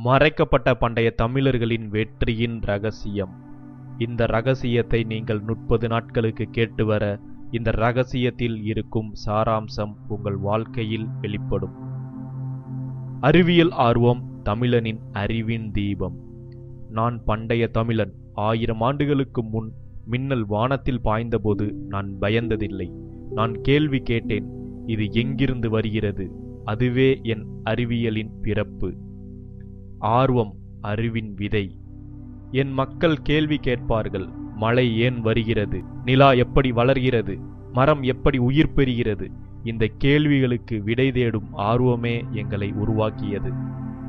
மறைக்கப்பட்ட பண்டைய தமிழர்களின் வெற்றியின் ரகசியம். இந்த ரகசியத்தை நீங்கள் 30 நாட்களுக்கு கேட்டு வர, இந்த ரகசியத்தில் இருக்கும் சாராம்சம் உங்கள் வாழ்க்கையில் வெளிப்படும். அறிவியல் ஆர்வம் தமிழனின் அறிவின் தீபம். நான் பண்டைய தமிழன். 1000 ஆண்டுகளுக்கு முன் மின்னல் வானத்தில் பாய்ந்தபோது நான் பயந்ததில்லை. நான் கேள்வி கேட்டேன், இது எங்கிருந்து வருகிறது? அதுவே என் அறிவியலின் பிறப்பு. ஆர்வம் அறிவின் விதை. என் மக்கள் கேள்வி கேட்பார்கள். மழை ஏன் வருகிறது? நிலா எப்படி வளர்கிறது? மரம் எப்படி உயிர் பெறுகிறது? இந்த கேள்விகளுக்கு விடை தேடும் ஆர்வமே எங்களை உருவாக்கியது.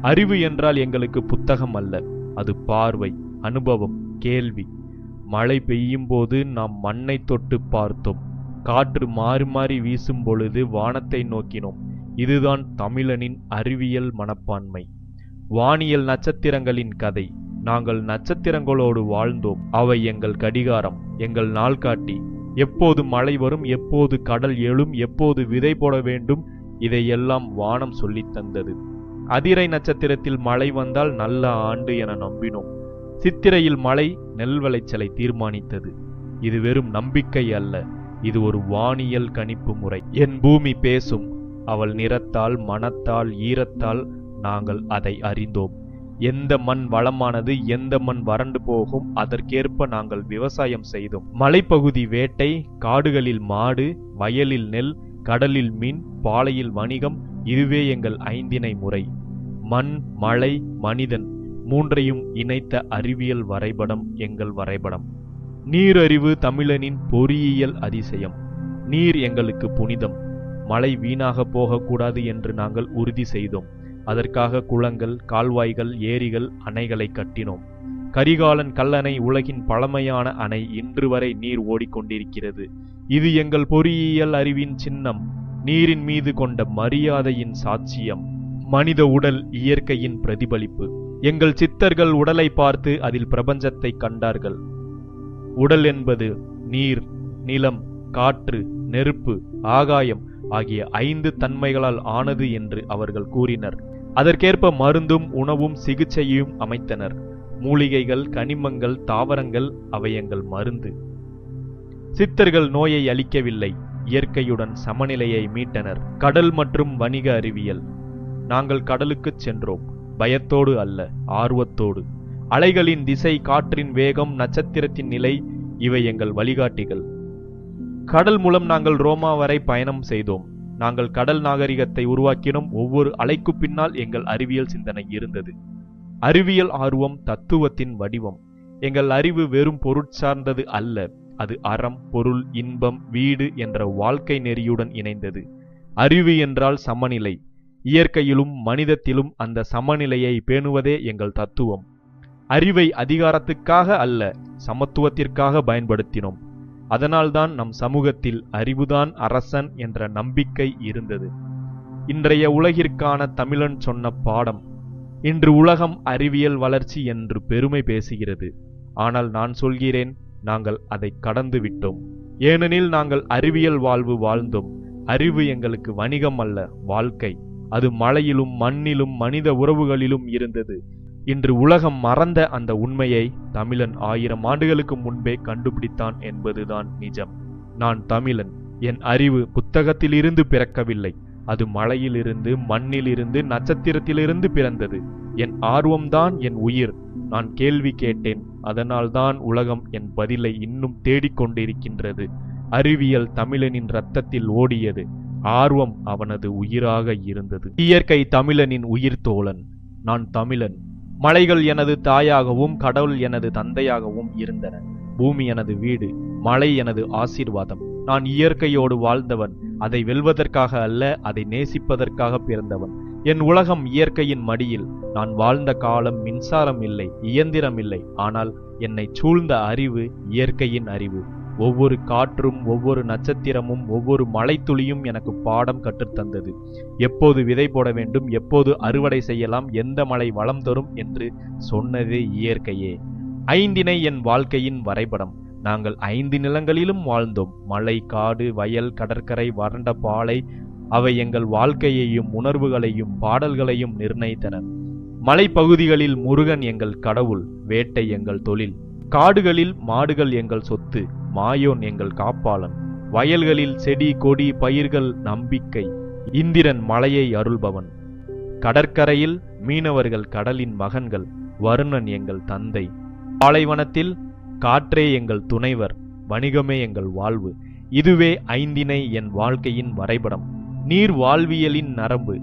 அறிவு என்றால் எங்களுக்கு புத்தகம் அல்ல, அது பார்வை, அனுபவம், கேள்வி. மழை பெய்யும் போது நாம் மண்ணை தொட்டு பார்த்தோம். காற்று மாறி மாறி வீசும் பொழுது வானத்தை நோக்கினோம். இதுதான் தமிழனின் அறிவியல் மனப்பான்மை. வானியல் நட்சத்திரங்களின் கதை. நாங்கள் நட்சத்திரங்களோடு வாழ்ந்தோம். அவை எங்கள் கடிகாரம், எங்கள் நாள்காட்டி. எப்போது மழை வரும், எப்போது கடல் எழும், எப்போது விதை போட வேண்டும், இதையெல்லாம் வானம் சொல்லித் தந்தது. அதிரை நட்சத்திரத்தில் மழை வந்தால் நல்ல ஆண்டு என நம்பினோம். சித்திரையில் மழை நெல் விளைச்சலை தீர்மானித்தது. இது வெறும் நம்பிக்கை அல்ல, இது ஒரு வானியல் கணிப்பு முறை. என் பூமி பேசும். அவள் நிறத்தால், மனத்தால், ஈரத்தால் நாங்கள் அதை அறிந்தோம். எந்த மண் வளமானது, எந்த மண் வறண்டு போகும், அதற்கேற்ப நாங்கள் விவசாயம் செய்தோம். மலைப்பகுதி வேட்டை, காடுகளில் மாடு, வயலில் நெல், கடலில் மீன், பாலையில் வணிகம். இதுவே எங்கள் 5 முறை. மண், மழை, மனிதன் மூன்றையும் இணைத்த அறிவியல் வரைபடம் எங்கள் வரைபடம். நீரறிவு தமிழனின் பொறியியல் அதிசயம். நீர் எங்களுக்கு புனிதம். மழை வீணாக போகக்கூடாது என்று நாங்கள் உறுதி செய்தோம். அதற்காக குளங்கள், கால்வாய்கள், ஏரிகள், அணைகளை கட்டினோம். கரிகாலன் கல்லணை உலகின் பழமையான அணை. இன்று வரை நீர் ஓடிக்கொண்டிருக்கிறது. இது எங்கள் பொறியியல் அறிவின் சின்னம், நீரின் மீது கொண்ட மரியாதையின் சாட்சியம். மனித உடல் இயற்கையின் பிரதிபலிப்பு. எங்கள் சித்தர்கள் உடலை பார்த்து அதில் பிரபஞ்சத்தை கண்டார்கள். உடல் என்பது நீர், நிலம், காற்று, நெருப்பு, ஆகாயம் ஆகிய 5 தன்மைகளால் ஆனது என்று அவர்கள் கூறினர். அதற்கேற்ப மருந்தும் உணவும் சிகிச்சையும் அமைத்தனர். மூலிகைகள், கனிமங்கள், தாவரங்கள் அவை எங்கள் மருந்து. சித்தர்கள் நோயை அளிக்கவில்லை, இயற்கையுடன் சமநிலையை மீட்டனர். கடல் மற்றும் வணிக அறிவியல். நாங்கள் கடலுக்குச் சென்றோம், பயத்தோடு அல்ல, ஆர்வத்தோடு. அலைகளின் திசை, காற்றின் வேகம், நட்சத்திரத்தின் நிலை இவை எங்கள் வழிகாட்டிகள். கடல் மூலம் நாங்கள் ரோமா வரை பயணம் செய்தோம். நாங்கள் கடல் நாகரிகத்தை உருவாக்கினோம். ஒவ்வொரு அலைக்கு பின்னால் எங்கள் அறிவியல் சிந்தனை இருந்தது. அறிவியல் ஆர்வம் தத்துவத்தின் வடிவம். எங்கள் அறிவு வெறும் பொருட்சார்ந்தது அல்ல, அது அறம், பொருள், இன்பம், வீடு என்ற வாழ்க்கை நெறியுடன் இணைந்தது. அறிவு என்றால் சமநிலை. இயற்கையிலும் மனிதத்திலும் அந்த சமநிலையை பேணுவதே எங்கள் தத்துவம். அறிவை அதிகாரத்துக்காக அல்ல, சமத்துவத்திற்காக பயன்படுத்தினோம். அதனால்தான் நம் சமூகத்தில் அறிவுதான் அரசன் என்ற நம்பிக்கை இருந்தது. இன்றைய உலகிற்கான தமிழன் சொன்ன பாடம். இன்று உலகம் அறிவியல் வளர்ச்சி என்று பெருமை பேசுகிறது. ஆனால் நான் சொல்கிறேன், நாங்கள் அதை கடந்து விட்டோம். ஏனெனில் நாங்கள் அறிவியல் வாழ்வு வாழ்ந்தோம். அறிவு எங்களுக்கு வணிகம் அல்ல, வாழ்க்கை. அது மலையிலும் மண்ணிலும் மனித உறவுகளிலும் இருந்தது. இன்று உலகம் மறந்த அந்த உண்மையை தமிழன் 1000 ஆண்டுகளுக்கு முன்பே கண்டுபிடித்தான் என்பதுதான் நிஜம். நான் தமிழன். என் அறிவு புத்தகத்திலிருந்து பிறக்கவில்லை, அது மலையிலிருந்து, மண்ணிலிருந்து, நட்சத்திரத்திலிருந்து பிறந்தது. என் ஆர்வம்தான் என் உயிர். நான் கேள்வி கேட்டேன், அதனால்தான் உலகம் என் பதிலை இன்னும் தேடிக்கொண்டிருக்கின்றது. அறிவியல் தமிழனின் இரத்தத்தில் ஓடியது. ஆர்வம் அவனது உயிராக இருந்தது. இயற்கை தமிழனின் உயிர் தோழன். நான் தமிழன். மலைகள் எனது தாயாகவும் கடவுள் எனது தந்தையாகவும் இருந்தன. பூமி எனது வீடு, மலை எனது ஆசீர்வாதம். நான் இயற்கையோடு வாழ்ந்தவன். அதை வெல்வதற்காக அல்ல, அதை நேசிப்பதற்காக பிறந்தவன். என் உலகம் இயற்கையின் மடியில். நான் வாழ்ந்த காலம் மின்சாரம் இல்லை, இயந்திரம் இல்லை. ஆனால் என்னை சூழ்ந்த அறிவு இயற்கையின் அறிவு. ஒவ்வொரு காற்றும், ஒவ்வொரு நட்சத்திரமும், ஒவ்வொரு மழைத்துளியும் எனக்கு பாடம் கற்றுத்தந்தது. எப்போது விதை போட வேண்டும், எப்போது அறுவடை செய்யலாம், எந்த மழை வளம் தரும் என்று சொன்னதே இயற்கையே. 5 என் வாழ்க்கையின் வரைபடம். நாங்கள் 5 நிலங்களிலும் வாழ்ந்தோம். மலை, காடு, வயல், கடற்கரை, வறண்ட பாலை. அவை எங்கள் வாழ்க்கையையும் உணர்வுகளையும் பாடல்களையும் நிர்ணயித்தன. மலைப்பகுதிகளில் முருகன் எங்கள் கடவுள், வேட்டை எங்கள் தொழில். காடுகளில் மாடுகள் எங்கள் சொத்து, மாயோன் எங்கள் காப்பாளன். வயல்களில் செடி கொடி பயிர்கள் நம்பிக்கை, இந்திரன் மலையை அருள்பவன். கடற்கரையில் மீனவர்கள் கடலின் மகன்கள், வருணன் எங்கள் தந்தை. பாலைவனத்தில் காற்றே எங்கள் துணைவர், வணிகமே எங்கள் வாழ்வு. இதுவே ஐந்திணை என் வாழ்க்கையின் வரைபடம், நீர் வாழ்வியலின் நரம்பு.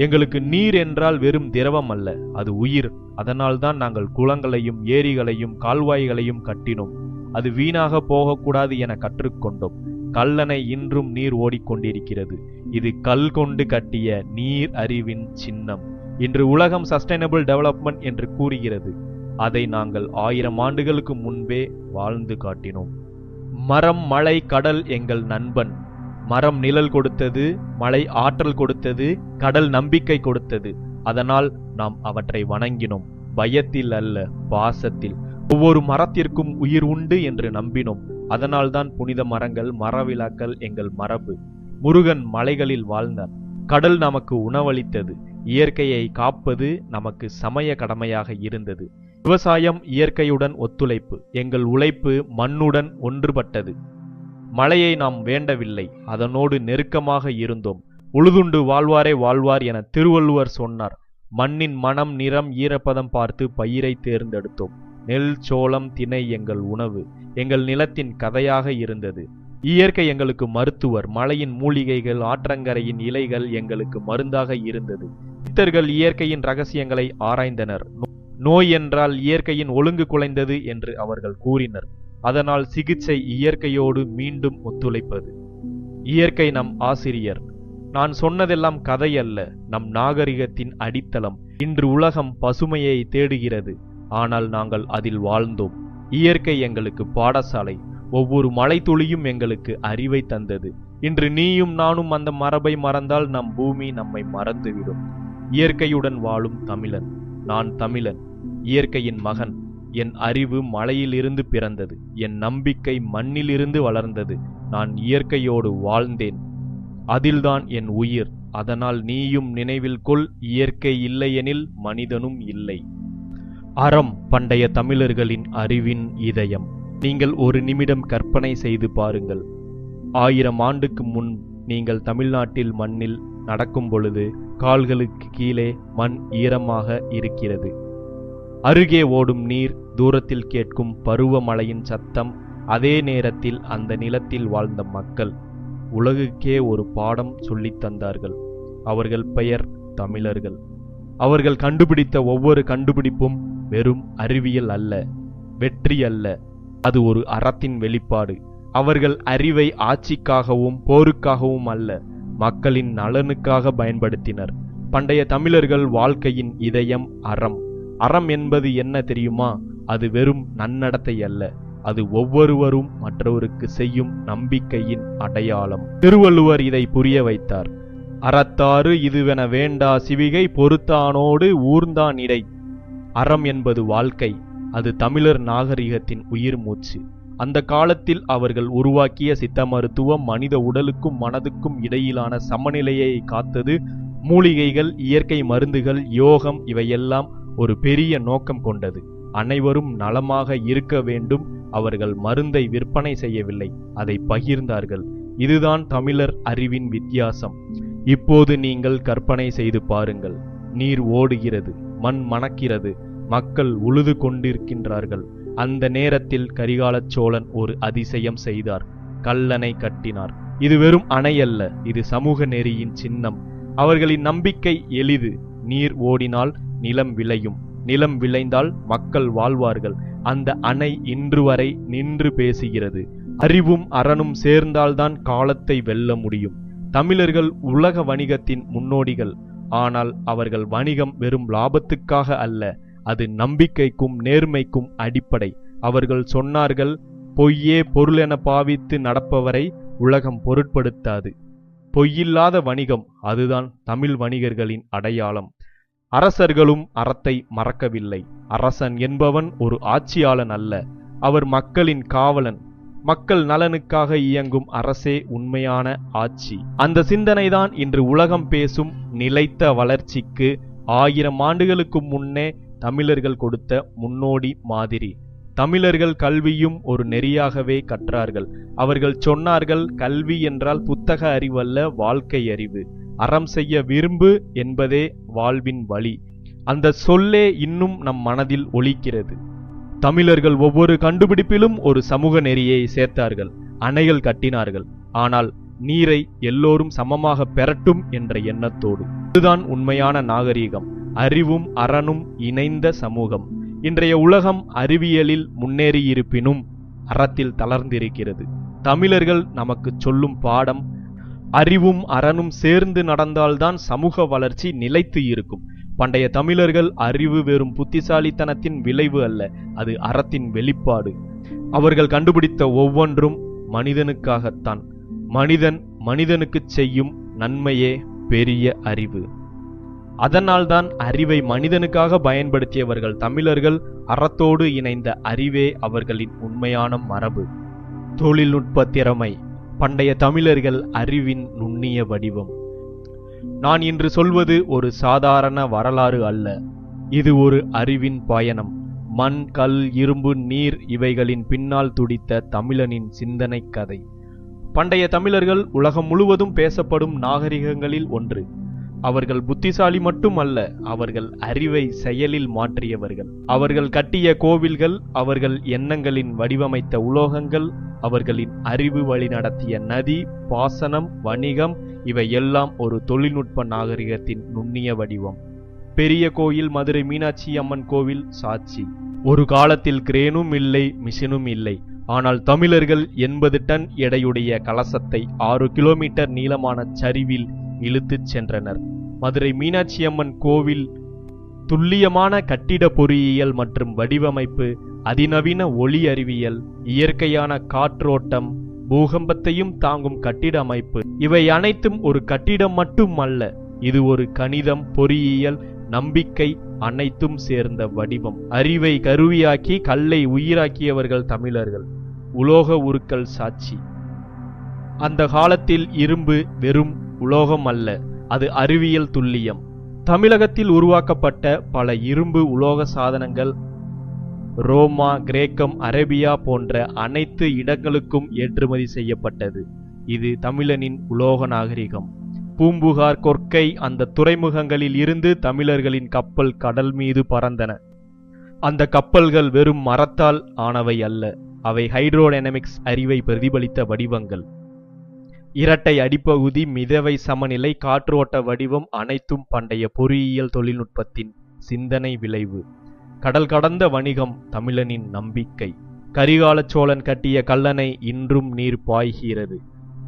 எங்களுக்கு நீர் என்றால் வெறும் திரவம் அல்ல, அது உயிர். அதனால்தான் நாங்கள் குளங்களையும் ஏரிகளையும் கால்வாய்களையும் கட்டினோம். அது வீணாக போகக்கூடாது என கற்றுக்கொண்டோம். கல்லணை இன்றும் நீர் ஓடிக்கொண்டிருக்கிறது. இது கல் கொண்டு கட்டிய நீர் அறிவின் சின்னம். இன்று உலகம் சஸ்டைனபிள் டெவலப்மெண்ட் என்று கூறுகிறது. அதை நாங்கள் 1000 ஆண்டுகளுக்கு முன்பே வாழ்ந்து காட்டினோம். மரம் மலை கடல் எங்கள் நண்பன். மரம் நிழல் கொடுத்தது, மலை ஆற்றல் கொடுத்தது, கடல் நம்பிக்கை கொடுத்தது. அதனால் நாம் அவற்றை வணங்கினோம். பயத்தில் அல்ல, பாசத்தில். ஒவ்வொரு மரத்திற்கும் உயிர் உண்டு என்று நம்பினோம். அதனால்தான் புனித மரங்கள், மரவிழாக்கள் எங்கள் மரபு. முருகன் மலைகளில் வாழ்ந்தார். கடல் நமக்கு உணவளித்தது. இயற்கையை காப்பது நமக்கு சமய கடமையாக இருந்தது. விவசாயம் இயற்கையுடன் ஒத்துழைப்பு. எங்கள் உழைப்பு மண்ணுடன் ஒன்றுபட்டது. மழையை நாம் வேண்டவில்லை, அதனோடு நெருக்கமாக இருந்தோம். உழுதுண்டு வாழ்வாரே வாழ்வார் என திருவள்ளுவர் சொன்னார். மண்ணின் மனம், நிறம், ஈரப்பதம் பார்த்து பயிரை தேர்ந்தெடுத்தோம். நெல், சோளம், திணை எங்கள் உணவு. எங்கள் நிலத்தின் கதையாக இருந்தது. இயற்கை எங்களுக்கு மருத்துவர். மலையின் மூலிகைகள், ஆற்றங்கரையின் இலைகள் எங்களுக்கு மருந்தாக இருந்தது. சித்தர்கள் இயற்கையின் ரகசியங்களை ஆராய்ந்தனர். நோய் என்றால் இயற்கையின் ஒழுங்கு குலைந்தது என்று அவர்கள் கூறினர். அதனால் சிகிச்சை இயற்கையோடு மீண்டும் ஒத்துழைப்பது. இயற்கை நம் ஆசிரியர். நான் சொன்னதெல்லாம் கதை அல்ல, நம் நாகரிகத்தின் அடித்தளம். இன்று உலகம் பசுமையை தேடுகிறது, ஆனால் நாங்கள் அதில் வாழ்ந்தோம். இயற்கை எங்களுக்கு பாடசாலை. ஒவ்வொரு மழைத்துளியும் எங்களுக்கு அறிவை தந்தது. இன்று நீயும் நானும் அந்த மரபை மறந்தால் நம் பூமி நம்மை மறந்துவிடும். இயற்கையுடன் வாழும் தமிழன். நான் தமிழன், இயற்கையின் மகன். என் அறிவு மலையிலிருந்து பிறந்தது. என் நம்பிக்கை மண்ணிலிருந்து வளர்ந்தது. நான் இயற்கையோடு வாழ்ந்தேன். அதில்தான் என் உயிர். அதனால் நீயும் நினைவில் கொள், இயற்கை இல்லையெனில் மனிதனும் இல்லை. அறம் பண்டைய தமிழர்களின் அறிவின் இதயம். நீங்கள் ஒரு நிமிடம் கற்பனை செய்து பாருங்கள். 1000 ஆண்டுக்கு முன் நீங்கள் தமிழ்நாட்டில் மண்ணில் நடக்கும் பொழுது கால்களுக்கு கீழே மண் ஈரமாக இருக்கிறது. அருகே ஓடும் நீர், தூரத்தில் கேட்கும் பருவமழையின் சத்தம். அதே நேரத்தில் அந்த நிலத்தில் வாழ்ந்த மக்கள் உலகுக்கே ஒரு பாடம் சொல்லித் தந்தார்கள். அவர்கள் பெயர் தமிழர்கள். அவர்கள் கண்டுபிடித்த ஒவ்வொரு கண்டுபிடிப்பும் வெறும் அறிவியல் அல்ல, வெற்றி அல்ல, அது ஒரு அறத்தின் வெளிப்பாடு. அவர்கள் அறிவை ஆட்சிக்காகவும் போருக்காகவும் அல்ல, மக்களின் நலனுக்காக பயன்படுத்தினர். பண்டைய தமிழர்கள் வாழ்க்கையின் இதயம் அறம். அறம் என்பது என்ன தெரியுமா? அது வெறும் நன்னடத்தை அல்ல, அது ஒவ்வொருவரும் மற்றவருக்கு செய்யும் நம்பிக்கையின் அடையாளம். திருவள்ளுவர் இதை புரிய வைத்தார். அறத்தாறு இதுவென வேண்டா சிவிகை, பொறுத்தானோடு ஊர்ந்தான் இடை. அறம் என்பது வாழ்க்கை. அது தமிழர் நாகரிகத்தின் உயிர் மூச்சு. அந்த காலத்தில் அவர்கள் உருவாக்கிய சித்த மருத்துவம் மனித உடலுக்கும் மனதுக்கும் இடையிலான சமநிலையை காத்தது. மூலிகைகள், இயற்கை மருந்துகள், யோகம் இவையெல்லாம் ஒரு பெரிய நோக்கம் கொண்டது. அனைவரும் நலமாக இருக்க வேண்டும். அவர்கள் மருந்தை விற்பனை செய்யவில்லை, அதை பகிர்ந்தார்கள். இதுதான் தமிழர் அறிவின் வித்தியாசம். இப்போது நீங்கள் கற்பனை செய்து பாருங்கள். நீர் ஓடுகிறது, மண் மணக்கிறது, மக்கள் உழுது கொண்டிருக்கின்றார்கள். அந்த நேரத்தில் கரிகாலச் சோழன் ஒரு அதிசயம் செய்தார். கல்லணை கட்டினார். இது வெறும் அணை அல்ல, இது சமூக நெறியின் சின்னம். அவர்களின் நம்பிக்கை எளிது. நீர் ஓடினால் நிலம் விளையும், நிலம் விளைந்தால் மக்கள் வாழ்வார்கள். அந்த அணை இன்று வரை நின்று பேசுகிறது. அறிவும் அறனும் சேர்ந்தால்தான் காலத்தை வெல்ல முடியும். தமிழர்கள் உலக வணிகத்தின் முன்னோடிகள். ஆனால் அவர்கள் வணிகம் வெறும் லாபத்துக்காக அல்ல, அது நம்பிக்கைக்கும் நேர்மைக்கும் அடிப்படை. அவர்கள் சொன்னார்கள், பொய்யே பொருளென பாவித்து நடப்பவரை உலகம் பொருட்படுத்தாது. பொய்யில்லாத வணிகம், அதுதான் தமிழ் வணிகர்களின் அடையாளம். அரசர்களும் அறத்தை மறக்கவில்லை. அரசன் என்பவன் ஒரு ஆட்சியாளன் அல்ல, அவர் மக்களின் காவலன். மக்கள் நலனுக்காக இயங்கும் அரசே உண்மையான ஆட்சி. அந்த சிந்தனைதான் இன்று உலகம் பேசும் நிலைத்த வளர்ச்சிக்கு, 1000 ஆண்டுகளுக்கு முன்னே தமிழர்கள் கொடுத்த முன்னோடி மாதிரி. தமிழர்கள் கல்வியும் ஒரு நெறியாகவே கற்றார்கள். அவர்கள் சொன்னார்கள், கல்வி என்றால் புத்தக அறிவல்ல, வாழ்க்கை அறிவு. அறம் செய்ய விரும்பு என்பதே வாழ்வின் வழி. அந்த சொல்லே இன்னும் நம் மனதில் ஒலிக்கிறது. தமிழர்கள் ஒவ்வொரு கண்டுபிடிப்பிலும் ஒரு சமூக நெறியை சேர்த்தார்கள். அணைகள் கட்டினார்கள், ஆனால் நீரை எல்லோரும் சமமாக பெறட்டும் என்ற எண்ணத்தோடு. இதுதான் உண்மையான நாகரிகம், அறிவும் அறனும் இணைந்த சமூகம். இன்றைய உலகம் அறிவியலில் முன்னேறியிருப்பினும் அறத்தில் தளர்ந்திருக்கிறது. தமிழர்கள் நமக்கு சொல்லும் பாடம், அறிவும் அறனும் சேர்ந்து நடந்தால்தான் சமூக வளர்ச்சி நிலைத்து இருக்கும். பண்டைய தமிழர்கள் அறிவு வெறும் புத்திசாலித்தனத்தின் விளைவு அல்ல, அது அறத்தின் வெளிப்பாடு. அவர்கள் கண்டுபிடித்த ஒவ்வொன்றும் மனிதனுக்காகத்தான். மனிதன் மனிதனுக்கு செய்யும் நன்மையே பெரிய அறிவு. அதனால்தான் அறிவை மனிதனுக்காக பயன்படுத்தியவர்கள் தமிழர்கள். அறத்தோடு இணைந்த அறிவே அவர்களின் உண்மையான மரபு. தொழில்நுட்ப திறமை பண்டைய தமிழர்கள் அறிவின் நுண்ணிய வடிவம். நான் இன்று சொல்வது ஒரு சாதாரண வரலாறு அல்ல, இது ஒரு அறிவின் பயணம். மண், கல், இரும்பு, நீர் இவைகளின் பின்னால் துடித்த தமிழனின் சிந்தனை கதை. பண்டைய தமிழர்கள் உலகம் முழுவதும் பேசப்படும் நாகரிகங்களில் ஒன்று. அவர்கள் புத்திசாலி மட்டும் அல்ல, அவர்கள் அறிவை செயலில் மாற்றியவர்கள். அவர்கள் கட்டிய கோவில்கள், அவர்கள் எண்ணங்களின் வடிவமைத்த உலோகங்கள், அவர்களின் அறிவு வழி நடத்திய நதி, பாசனம், வணிகம் இவை எல்லாம் ஒரு தொழில்நுட்ப நாகரிகத்தின் நுண்ணிய வடிவம். பெரிய கோயில் மதுரை மீனாட்சி அம்மன் கோவில் சாட்சி. ஒரு காலத்தில் கிரேனும் இல்லை, மிஷினும் இல்லை. ஆனால் தமிழர்கள் 80 டன் எடையுடைய கலசத்தை 6 கிலோமீட்டர் நீளமான சரிவில் இழுத்துச் சென்றனர். மதுரை மீனாட்சி அம்மன் கோவில் துல்லியமான கட்டிட பொறியியல் மற்றும் வடிவமைப்பு, அதிநவீன ஒளி அறிவியல், இயற்கையான காற்றோட்டம், பூகம்பத்தையும் தாங்கும் கட்டிட அமைப்பு இவை அனைத்தும் ஒரு கட்டிடம் மட்டும் அல்ல, இது ஒரு கணிதம், பொறியியல், நம்பிக்கை அனைத்தும் சேர்ந்த வடிவம். அறிவை கருவியாக்கி கல்லை உயிராக்கியவர்கள் தமிழர்கள். உலோக உருக்கள் சாட்சி. அந்த காலத்தில் இரும்பு வெறும் உலோகம் அல்ல, அது அறிவியல் துல்லியம். தமிழகத்தில் உருவாக்கப்பட்ட பல இரும்பு உலோக சாதனங்கள் ரோமா, கிரேக்கம், அரேபியா போன்ற அனைத்து இடங்களுக்கும் ஏற்றுமதி செய்யப்பட்டது. இது தமிழனின் உலோக நாகரிகம். பூம்புகார், கொர்க்கை அந்த துறைமுகங்களில் இருந்து தமிழர்களின் கப்பல் கடல் மீது பறந்தன. அந்த கப்பல்கள் வெறும் மரத்தால் ஆனவை அல்ல, அவை ஹைட்ரோடைனமிக்ஸ் அறிவை பிரதிபலித்த வடிவங்கள். இரட்டை அடிப்பகுதி, மிதவை சமநிலை, காற்றோட்ட வடிவம் அனைத்தும் பண்டைய பொறியியல் தொழில்நுட்பத்தின் சிந்தனை விளைவு. கடல் கடந்த வணிகம் தமிழனின் நம்பிக்கை. கரிகால சோழன் கட்டிய கல்லணை இன்றும் நீர் பாய்கிறது.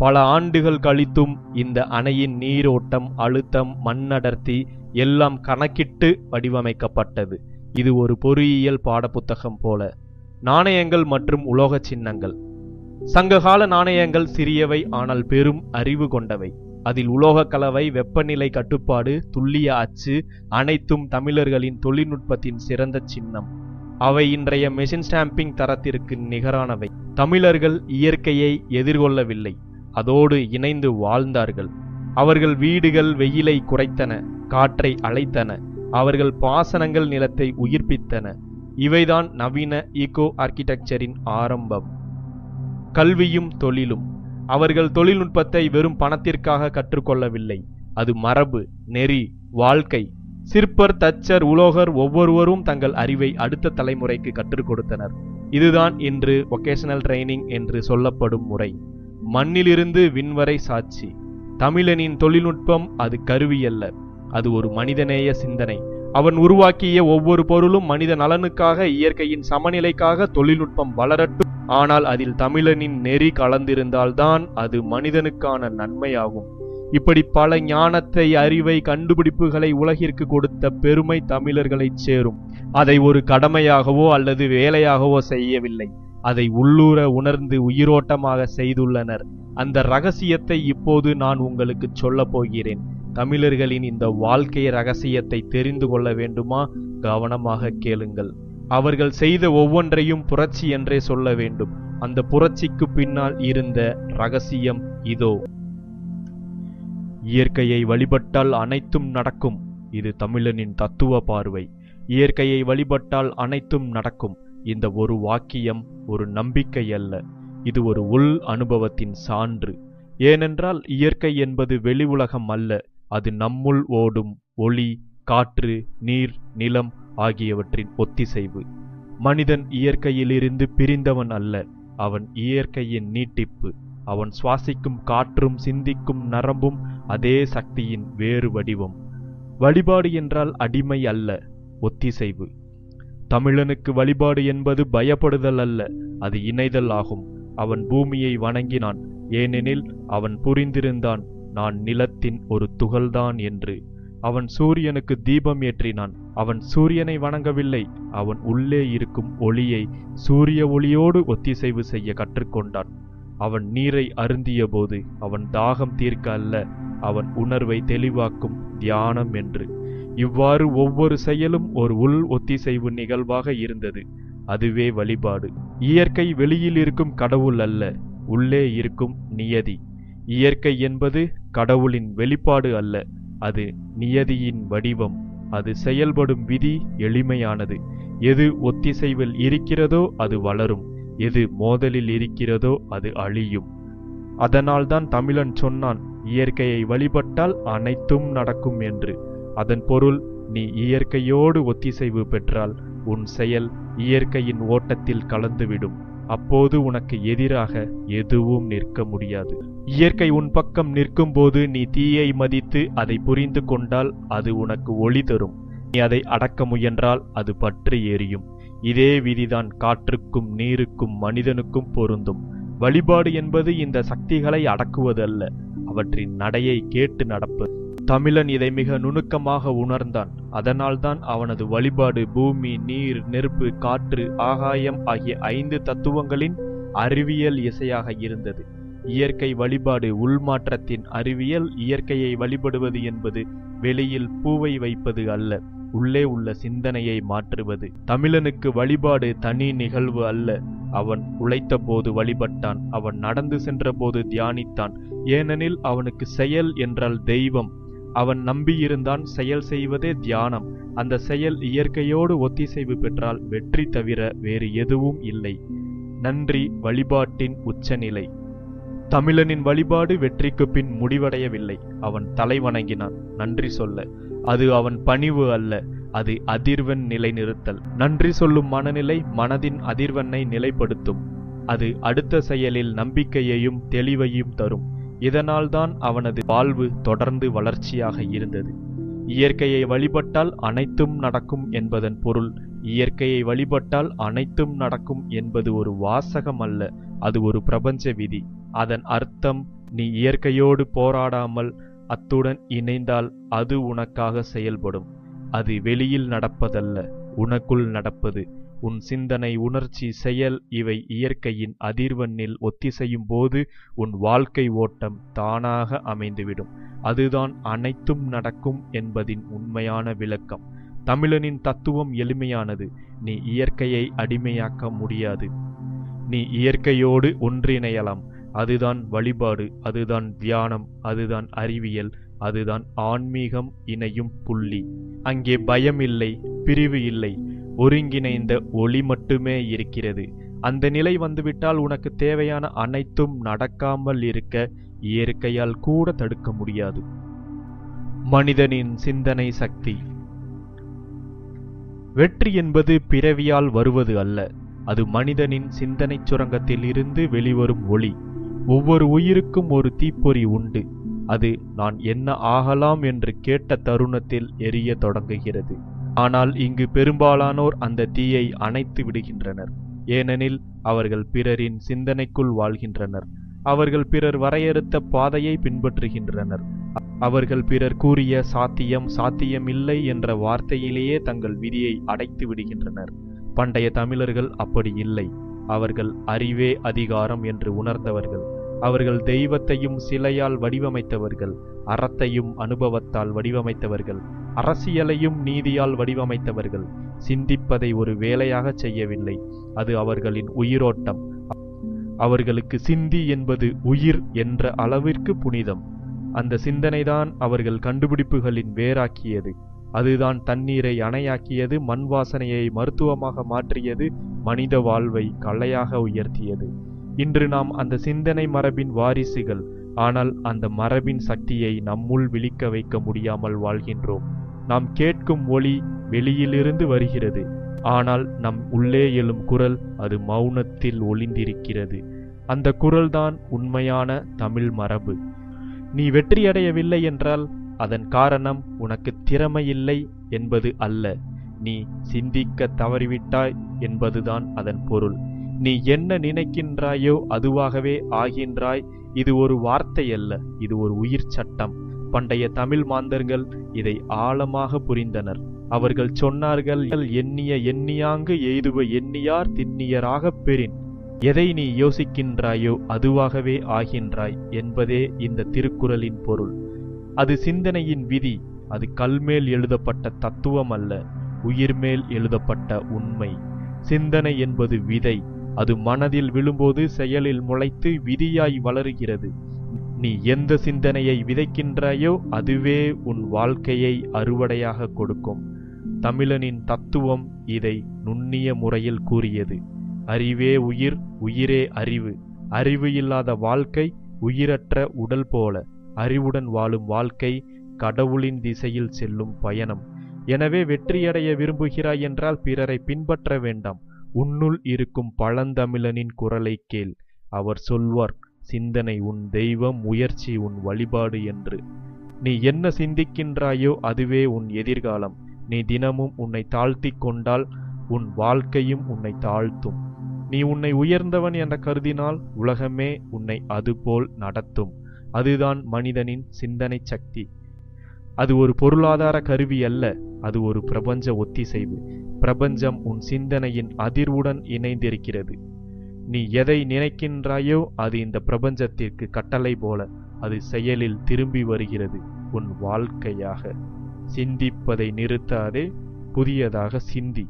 பல ஆண்டுகள் கழித்தும் இந்த அணையின் நீரோட்டம், அழுத்தம், மண்ணடர்த்தி எல்லாம் கணக்கிட்டு வடிவமைக்கப்பட்டது. இது ஒரு பொறியியல் பாடப்புத்தகம் போல. நாணயங்கள் மற்றும் உலோக சின்னங்கள். சங்ககால நாணயங்கள் சிறியவை ஆனால் பெரும் அறிவு கொண்டவை. அதில் உலோக கலவை, வெப்பநிலை கட்டுப்பாடு, துல்லிய அச்சு அனைத்தும் தமிழர்களின் தொழில்நுட்பத்தின் சிறந்த சின்னம். அவை இன்றைய மெஷின் ஸ்டாம்பிங் தரத்திற்கு நிகரானவை. தமிழர்கள் இயற்கையை எதிர்கொள்ளவில்லை, அதோடு இணைந்து வாழ்ந்தார்கள். அவர்கள் வீடுகள் வெயிலை குறைத்தன, காற்றை அழைத்தன. அவர்கள் பாசனங்கள் நிலத்தை உயிர்ப்பித்தன. இவைதான் நவீன ஈகோ ஆர்கிடெக்சரின் ஆரம்பம். கல்வியும் தொழிலும். அவர்கள் தொழில்நுட்பத்தை வெறும் பணத்திற்காக கற்றுக்கொள்ளவில்லை, அது மரபு, நெறி, வாழ்க்கை. சிற்பர், தச்சர், உலோகர் ஒவ்வொருவரும் தங்கள் அறிவை அடுத்த தலைமுறைக்கு கற்றுக் கொடுத்தனர். இதுதான் இன்று வொகேஷனல் ட்ரைனிங் என்று சொல்லப்படும் முறை. மண்ணிலிருந்து விண்வரை சாட்சி. தமிழனின் தொழில்நுட்பம் அது கருவி அல்ல, அது ஒரு மனிதநேய சிந்தனை. அவன் உருவாக்கிய ஒவ்வொரு பொருளும் மனித நலனுக்காக, இயற்கையின் சமநிலைக்காக. தொழில்நுட்பம் வளரட்டும், ஆனால் அதில் தமிழனின் நெறி கலந்திருந்தால்தான் அது மனிதனுக்கான நன்மையாகும். இப்படி பல ஞானத்தை, அறிவை, கண்டுபிடிப்புகளை உலகிற்கு கொடுத்த பெருமை தமிழர்களைச் சேரும். அதை ஒரு கடமையாகவோ அல்லது வேலையாகவோ செய்யவில்லை, அதை உள்ளூர உணர்ந்து உயிரோட்டமாக செய்துள்ளனர். அந்த ரகசியத்தை இப்போது நான் உங்களுக்கு சொல்லப் போகிறேன். தமிழர்களின் இந்த வாழ்க்கை ரகசியத்தை தெரிந்து கொள்ள வேண்டுமா? கவனமாக கேளுங்கள். அவர்கள் செய்த ஒவ்வொன்றையும் புரட்சி என்றே சொல்ல வேண்டும். அந்த புரட்சிக்கு பின்னால் இருந்த ரகசியம் இதோ. இயற்கையை வழிபட்டால் அனைத்தும் நடக்கும். இது தமிழனின் தத்துவ பார்வை. இயற்கையை வழிபட்டால் அனைத்தும் நடக்கும். இந்த ஒரு வாக்கியம் ஒரு நம்பிக்கை அல்ல, இது ஒரு உள் அனுபவத்தின் சான்று. ஏனென்றால் இயற்கை என்பது வெளி உலகம் அல்ல, அது நம்முள் ஓடும் ஒளி, காற்று, நீர், நிலம் ஆகியவற்றின் ஒத்திசைவு. மனிதன் இயற்கையிலிருந்து பிரிந்தவன் அல்ல, அவன் இயற்கையின் நீட்டிப்பு. அவன் சுவாசிக்கும் காற்றும் சிந்திக்கும் நரம்பும் அதே சக்தியின் வேறு வடிவம். வழிபாடு என்றால் அடிமை அல்ல, ஒத்திசைவு. தமிழனுக்கு வழிபாடு என்பது பயப்படுதல் அல்ல, அது இணைதல் ஆகும். அவன் பூமியை வணங்கினான், ஏனெனில் அவன் புரிந்திருந்தான் நான் நிலத்தின் ஒரு துகள்தான் என்று. அவன் சூரியனுக்கு தீபம் ஏற்றினான். அவன் சூரியனை வணங்கவில்லை, அவன் உள்ளே இருக்கும் ஒளியை சூரிய ஒளியோடு ஒத்திசைவு செய்ய கற்றுக்கொண்டான். அவன் நீரை அருந்திய போது அவன் தாகம் தீர்க்க அல்ல, அவன் உணர்வை தெளிவாக்கும் தியானம் என்று. இவ்வாறு ஒவ்வொரு செயலும் ஒரு உள் ஒத்திசைவு நிகழ்வாக இருந்தது. அதுவே வழிபாடு. இயற்கை வெளியில் இருக்கும் கடவுள் அல்ல, உள்ளே இருக்கும் நியதி. இயற்கை என்பது கடவுளின் வெளிப்பாடு அல்ல, அது நியதியின் வடிவம். அது செயல்படும் விதி எளிமையானது. எது ஒத்திசைவில் இருக்கிறதோ அது வளரும், எது மோதலில் இருக்கிறதோ அது அழியும். அதனால்தான் தமிழன் சொன்னான், இயற்கையை வழிபட்டால் அனைத்தும் நடக்கும் என்று. அதன் பொருள், நீ இயற்கையோடு ஒத்திசைவு பெற்றால் உன் செயல் இயற்கையின் ஓட்டத்தில் கலந்துவிடும். அப்போது உனக்கு எதிராக எதுவும் நிற்க முடியாது. இயற்கை உன் பக்கம் நிற்கும் போது நீ தீயை மதித்து அதை புரிந்து கொண்டால் அது உனக்கு ஒளி தரும். நீ அதை அடக்க முயன்றால் அது பற்றி எரியும். இதே விதிதான் காற்றுக்கும் நீருக்கும் மனிதனுக்கும் பொருந்தும். வழிபாடு என்பது இந்த சக்திகளை அடக்குவது அல்ல, அவற்றின் நடையை கேட்டு நடப்பது. தமிழன் இதை மிக நுணுக்கமாக உணர்ந்தான். அதனால்தான் அவனது வழிபாடு பூமி, நீர், நெருப்பு, காற்று, ஆகாயம் ஆகிய 5 தத்துவங்களின் அறிவியல் இசையாக இருந்தது. இயற்கை வழிபாடு உள்மாற்றத்தின் அறிவியல். இயற்கையை வழிபடுவது என்பது வெளியில் பூவை வைப்பது அல்ல, உள்ளே உள்ள சிந்தனையை மாற்றுவது. தமிழனுக்கு வழிபாடு தனி நிகழ்வு அல்ல. அவன் உழைத்த போது வழிபட்டான், அவன் நடந்து சென்ற போது தியானித்தான். ஏனெனில் அவனுக்கு செயல் என்றால் தெய்வம். அவன் நம்பியிருந்தான் செயல் செய்வதே தியானம். அந்த செயல் இயற்கையோடு ஒத்திசைவு பெற்றால் வெற்றி தவிர வேறு எதுவும் இல்லை. நன்றி வழிபாட்டின் உச்சநிலை. தமிழனின் வழிபாடு வெற்றிக்கு பின் முடிவடையவில்லை. அவன் தலை வணங்கினான் நன்றி சொல்ல. அது அவன் பணிவு அல்ல, அது அதிர்வெண் நிலைநிறுத்தல். நன்றி சொல்லும் மனநிலை மனதின் அதிர்வெண்ணை நிலைப்படுத்தும். அது அடுத்த செயலில் நம்பிக்கையையும் தெளிவையும் தரும். இதனால்தான் அவனது வாழ்வு தொடர்ந்து வளர்ச்சியாக இருந்தது. இயற்கையை வழிபட்டால் அனைத்தும் நடக்கும் என்பதன் பொருள், இயற்கையை வழிபட்டால் அனைத்தும் நடக்கும் என்பது ஒரு வாசகம் அல்ல, அது ஒரு பிரபஞ்ச விதி. அதன் அர்த்தம், நீ இயற்கையோடு போராடாமல் அத்துடன் இணைந்தால் அது உனக்காக செயல்படும். அது வெளியில் நடப்பதல்ல, உனக்குள் நடப்பது. உன் சிந்தனை, உணர்ச்சி, செயல் இவை இயற்கையின் அதிர்வெண்ணில் ஒத்திசையும் போது உன் வாழ்க்கை ஓட்டம் தானாக அமைந்துவிடும். அதுதான் அனைத்தும் நடக்கும் என்பதின் உண்மையான விளக்கம். தமிழனின் தத்துவம் எளிமையானது. நீ இயற்கையை அடிமையாக்க முடியாது. நீ இயற்கையோடு ஒன்றிணையலாம். அதுதான் வழிபாடு, அதுதான் தியானம், அதுதான் அறிவியல், அதுதான் ஆன்மீகம் இணையும் புள்ளி. அங்கே பயம் இல்லை, பிரிவு இல்லை, ஒருங்கிணைந்த ஒளி மட்டுமே இருக்கிறது. அந்த நிலை வந்துவிட்டால் உனக்கு தேவையான அனைத்தும் நடக்காமல் இருக்க இயற்கையால் கூட தடுக்க முடியாது. மனிதனின் சிந்தனை சக்தி. வெற்றி என்பது பிறவியால் வருவது அல்ல, அது மனிதனின் சிந்தனை சுரங்கத்தில் இருந்து வெளிவரும் ஒளி. ஒவ்வொரு உயிருக்கும் ஒரு தீப்பொறி உண்டு. அது நான் என்ன ஆகலாம் என்று கேட்ட தருணத்தில் எரிய தொடங்குகிறது. ஆனால் இங்கு பெரும்பாலானோர் அந்த தீயை அணைத்து விடுகின்றனர். ஏனெனில் அவர்கள் பிறரின் சிந்தனைக்குள் வாழ்கின்றனர். அவர்கள் பிறர் வரையறுத்த பாதையை பின்பற்றுகின்றனர். அவர்கள் பிறர் கூறிய சாத்தியமில்லை என்ற வார்த்தையிலேயே தங்கள் விதியை அடைத்து விடுகின்றனர். பண்டைய தமிழர்கள் அப்படி இல்லை. அவர்கள் அறிவே அதிகாரம் என்று உணர்ந்தவர்கள். அவர்கள் தெய்வத்தையும் சிலையால் வடிவமைத்தவர்கள், அறத்தையும் அனுபவத்தால் வடிவமைத்தவர்கள், அரசியலையும் நீதியால் வடிவமைத்தவர்கள். சிந்திப்பதை ஒரு வேலையாக செய்யவில்லை, அது அவர்களின் உயிரோட்டம். அவர்களுக்கு சிந்தி என்பது உயிர் என்ற அளவிற்கு புனிதம். அந்த சிந்தனைதான் அவர்கள் கண்டுபிடிப்புகளின் வேராக்கியது. அதுதான் தண்ணீரை அணையாக்கியது, மண் வாசனையை மருத்துவமாக மாற்றியது, மனித வாழ்வை கலையாக உயர்த்தியது. இன்று நாம் அந்த சிந்தனை மரபின் வாரிசுகள். ஆனால் அந்த மரபின் சக்தியை நம்முள் விழிக்க வைக்க முடியாமல் வாழ்கின்றோம். நாம் கேட்கும் ஒலி வெளியிலிருந்து வருகிறது, ஆனால் நம் உள்ளே எழும் குரல் அது மௌனத்தில் ஒளிந்திருக்கிறது. அந்த குரல்தான் உண்மையான தமிழ் மரபு. நீ வெற்றியடையவில்லை என்றால் அதன் காரணம் உனக்கு திறமையில்லை என்பது அல்ல, நீ சிந்திக்க தவறிவிட்டாய் என்பதுதான் அதன் பொருள். நீ என்ன நினைக்கின்றாயோ அதுவாகவே ஆகின்றாய். இது ஒரு வார்த்தை அல்ல, இது ஒரு உயிர் சட்டம். பண்டைய தமிழ் மாந்தர்கள் இதை ஆழமாக புரிந்தனர். அவர்கள் சொன்னார்கள், எண்ணிய எண்ணியாங்கு எய்துவ எண்ணியார் திண்ணியராகப் பெறின். எதை நீ யோசிக்கின்றாயோ அதுவாகவே ஆகின்றாய் என்பதே இந்த திருக்குறளின் பொருள். அது சிந்தனையின் விதி. அது கல்மேல் எழுதப்பட்ட தத்துவம் அல்ல, உயிர்மேல் எழுதப்பட்ட உண்மை. சிந்தனை என்பது விதை. அது மனதில் விழும்போது செயலில் முளைத்து விதியாய் வளருகிறது. நீ எந்த சிந்தனையை விதைக்கின்றாயோ அதுவே உன் வாழ்க்கையை அறுவடையாக கொடுக்கும். தமிழனின் தத்துவம் இதை நுண்ணிய முறையில் கூறியது. அறிவே உயிர், உயிரே அறிவு. அறிவு இல்லாத வாழ்க்கை உயிரற்ற உடல் போல. அறிவுடன் வாழும் வாழ்க்கை கடவுளின் திசையில் செல்லும் பயணம். எனவே வெற்றியடைய விரும்புகிறாய் என்றால் பிறரை பின்பற்ற வேண்டாம். உன்னுள் இருக்கும் பழந்தமிழனின் குரலை கேள். அவர் சொல்வார், சிந்தனை உன் தெய்வம், முயற்சி உன் வழிபாடு என்று. நீ என்ன சிந்திக்கின்றாயோ அதுவே உன் எதிர்காலம். நீ தினமும் உன்னை தாழ்த்தி கொண்டால் உன் வாழ்க்கையும் உன்னை தாழ்த்தும். நீ உன்னை உயர்ந்தவன் என்ற கருதினால் உலகமே உன்னை அதுபோல் நடத்தும். அதுதான் மனிதனின் சிந்தனை சக்தி. அது ஒரு பொருளாதார கருவி அல்ல, அது ஒரு பிரபஞ்ச ஒத்திசைவு. பிரபஞ்சம் உன் சிந்தனையின் அதிர்வுடன் இணைந்திருக்கிறது. நீ எதை நினைக்கின்றாயோ அது இந்த பிரபஞ்சத்திற்கு கட்டளை போல அது செயலில் திரும்பி வருகிறது உன் வாழ்க்கையாக. சிந்திப்பதை நிறுத்தாதே, புதியதாக சிந்தி.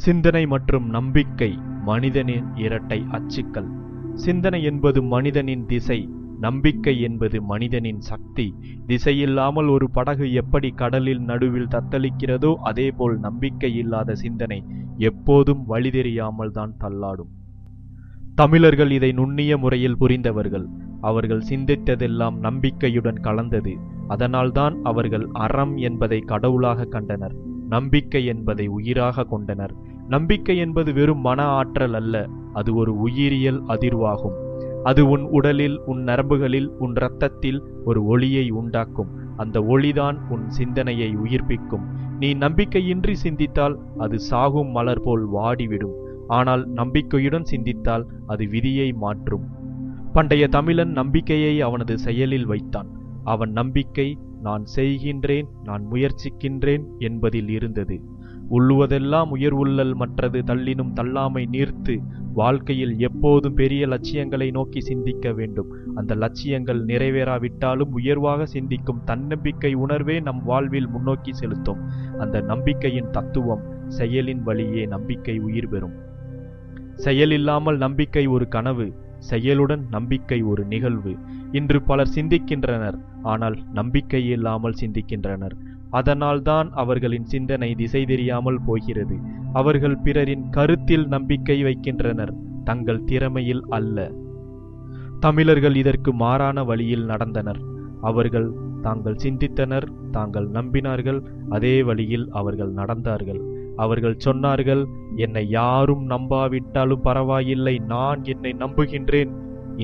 சிந்தனை மற்றும் நம்பிக்கை மனிதனின் இரட்டை அச்சுக்கள். சிந்தனை என்பது மனிதனின் திசை, நம்பிக்கை என்பது மனிதனின் சக்தி. திசையில்லாமல் ஒரு படகு எப்படி கடலில் நடுவில் தத்தளிக்கிறதோ அதேபோல் நம்பிக்கை இல்லாத சிந்தனை எப்போதும் வழி தெரியாமல் தான் தள்ளாடும். தமிழர்கள் இதை நுண்ணிய முறையில் புரிந்தவர்கள். அவர்கள் சிந்தித்ததெல்லாம் நம்பிக்கையுடன் கலந்தது. அதனால்தான் அவர்கள் அறம் என்பதை கடவுளாக கண்டனர், நம்பிக்கை என்பதை உயிராக கொண்டனர். நம்பிக்கை என்பது வெறும் மன ஆற்றல் அல்ல, அது ஒரு உயிரியல் அதிர்வாகும். அது உன் உடலில், உன் நரம்புகளில், உன் இரத்தத்தில் ஒரு ஒளியை உண்டாக்கும். அந்த ஒளிதான் உன் சிந்தனையை உயிர்ப்பிக்கும். நீ நம்பிக்கையின்றி சிந்தித்தால் அது சாகும் மலர் போல் வாடிவிடும். ஆனால் நம்பிக்கையுடன் சிந்தித்தால் அது விதியை மாற்றும். பண்டைய தமிழன் நம்பிக்கையை அவனது செயலில் வைத்தான். அவன் நம்பிக்கை நான் செய்கின்றேன், நான் முயற்சிக்கின்றேன் என்பதில் இருந்தது. உள்ளுவதெல்லாம் உயர்வுள்ளல் மற்றது தள்ளினும் தள்ளாமை நீர்த்து. வாழ்க்கையில் எப்போதும் பெரிய லட்சியங்களை நோக்கி சிந்திக்க வேண்டும். அந்த லட்சியங்கள் நிறைவேறாவிட்டாலும் உயர்வாக சிந்திக்கும் தன்னம்பிக்கை உணர்வே நம் வாழ்வில் முன்னோக்கி செலுத்தும். அந்த நம்பிக்கையின் தத்துவம் செயலின் வழியே நம்பிக்கை உயிர் பெறும். செயல் இல்லாமல் நம்பிக்கை ஒரு கனவு, செயலுடன் நம்பிக்கை ஒரு நிகழ்வு. இன்று பலர் சிந்திக்கின்றனர், ஆனால் நம்பிக்கை இல்லாமல் சிந்திக்கின்றனர். அதனால்தான் அவர்களின் சிந்தனை திசை தெரியாமல் போகிறது. அவர்கள் பிறரின் கருத்தில் நம்பிக்கை வைக்கின்றனர், தங்கள் திறமையில் அல்ல. தமிழர்கள் இதற்கு மாறான வழியில் நடந்தனர். அவர்கள் தாங்கள் சிந்தித்தனர், தாங்கள் நம்பினார்கள், அதே வழியில் அவர்கள் நடந்தார்கள். அவர்கள் சொன்னார்கள், என்னை யாரும் நம்பாவிட்டாலும் பரவாயில்லை, நான் என்னை நம்புகின்றேன்.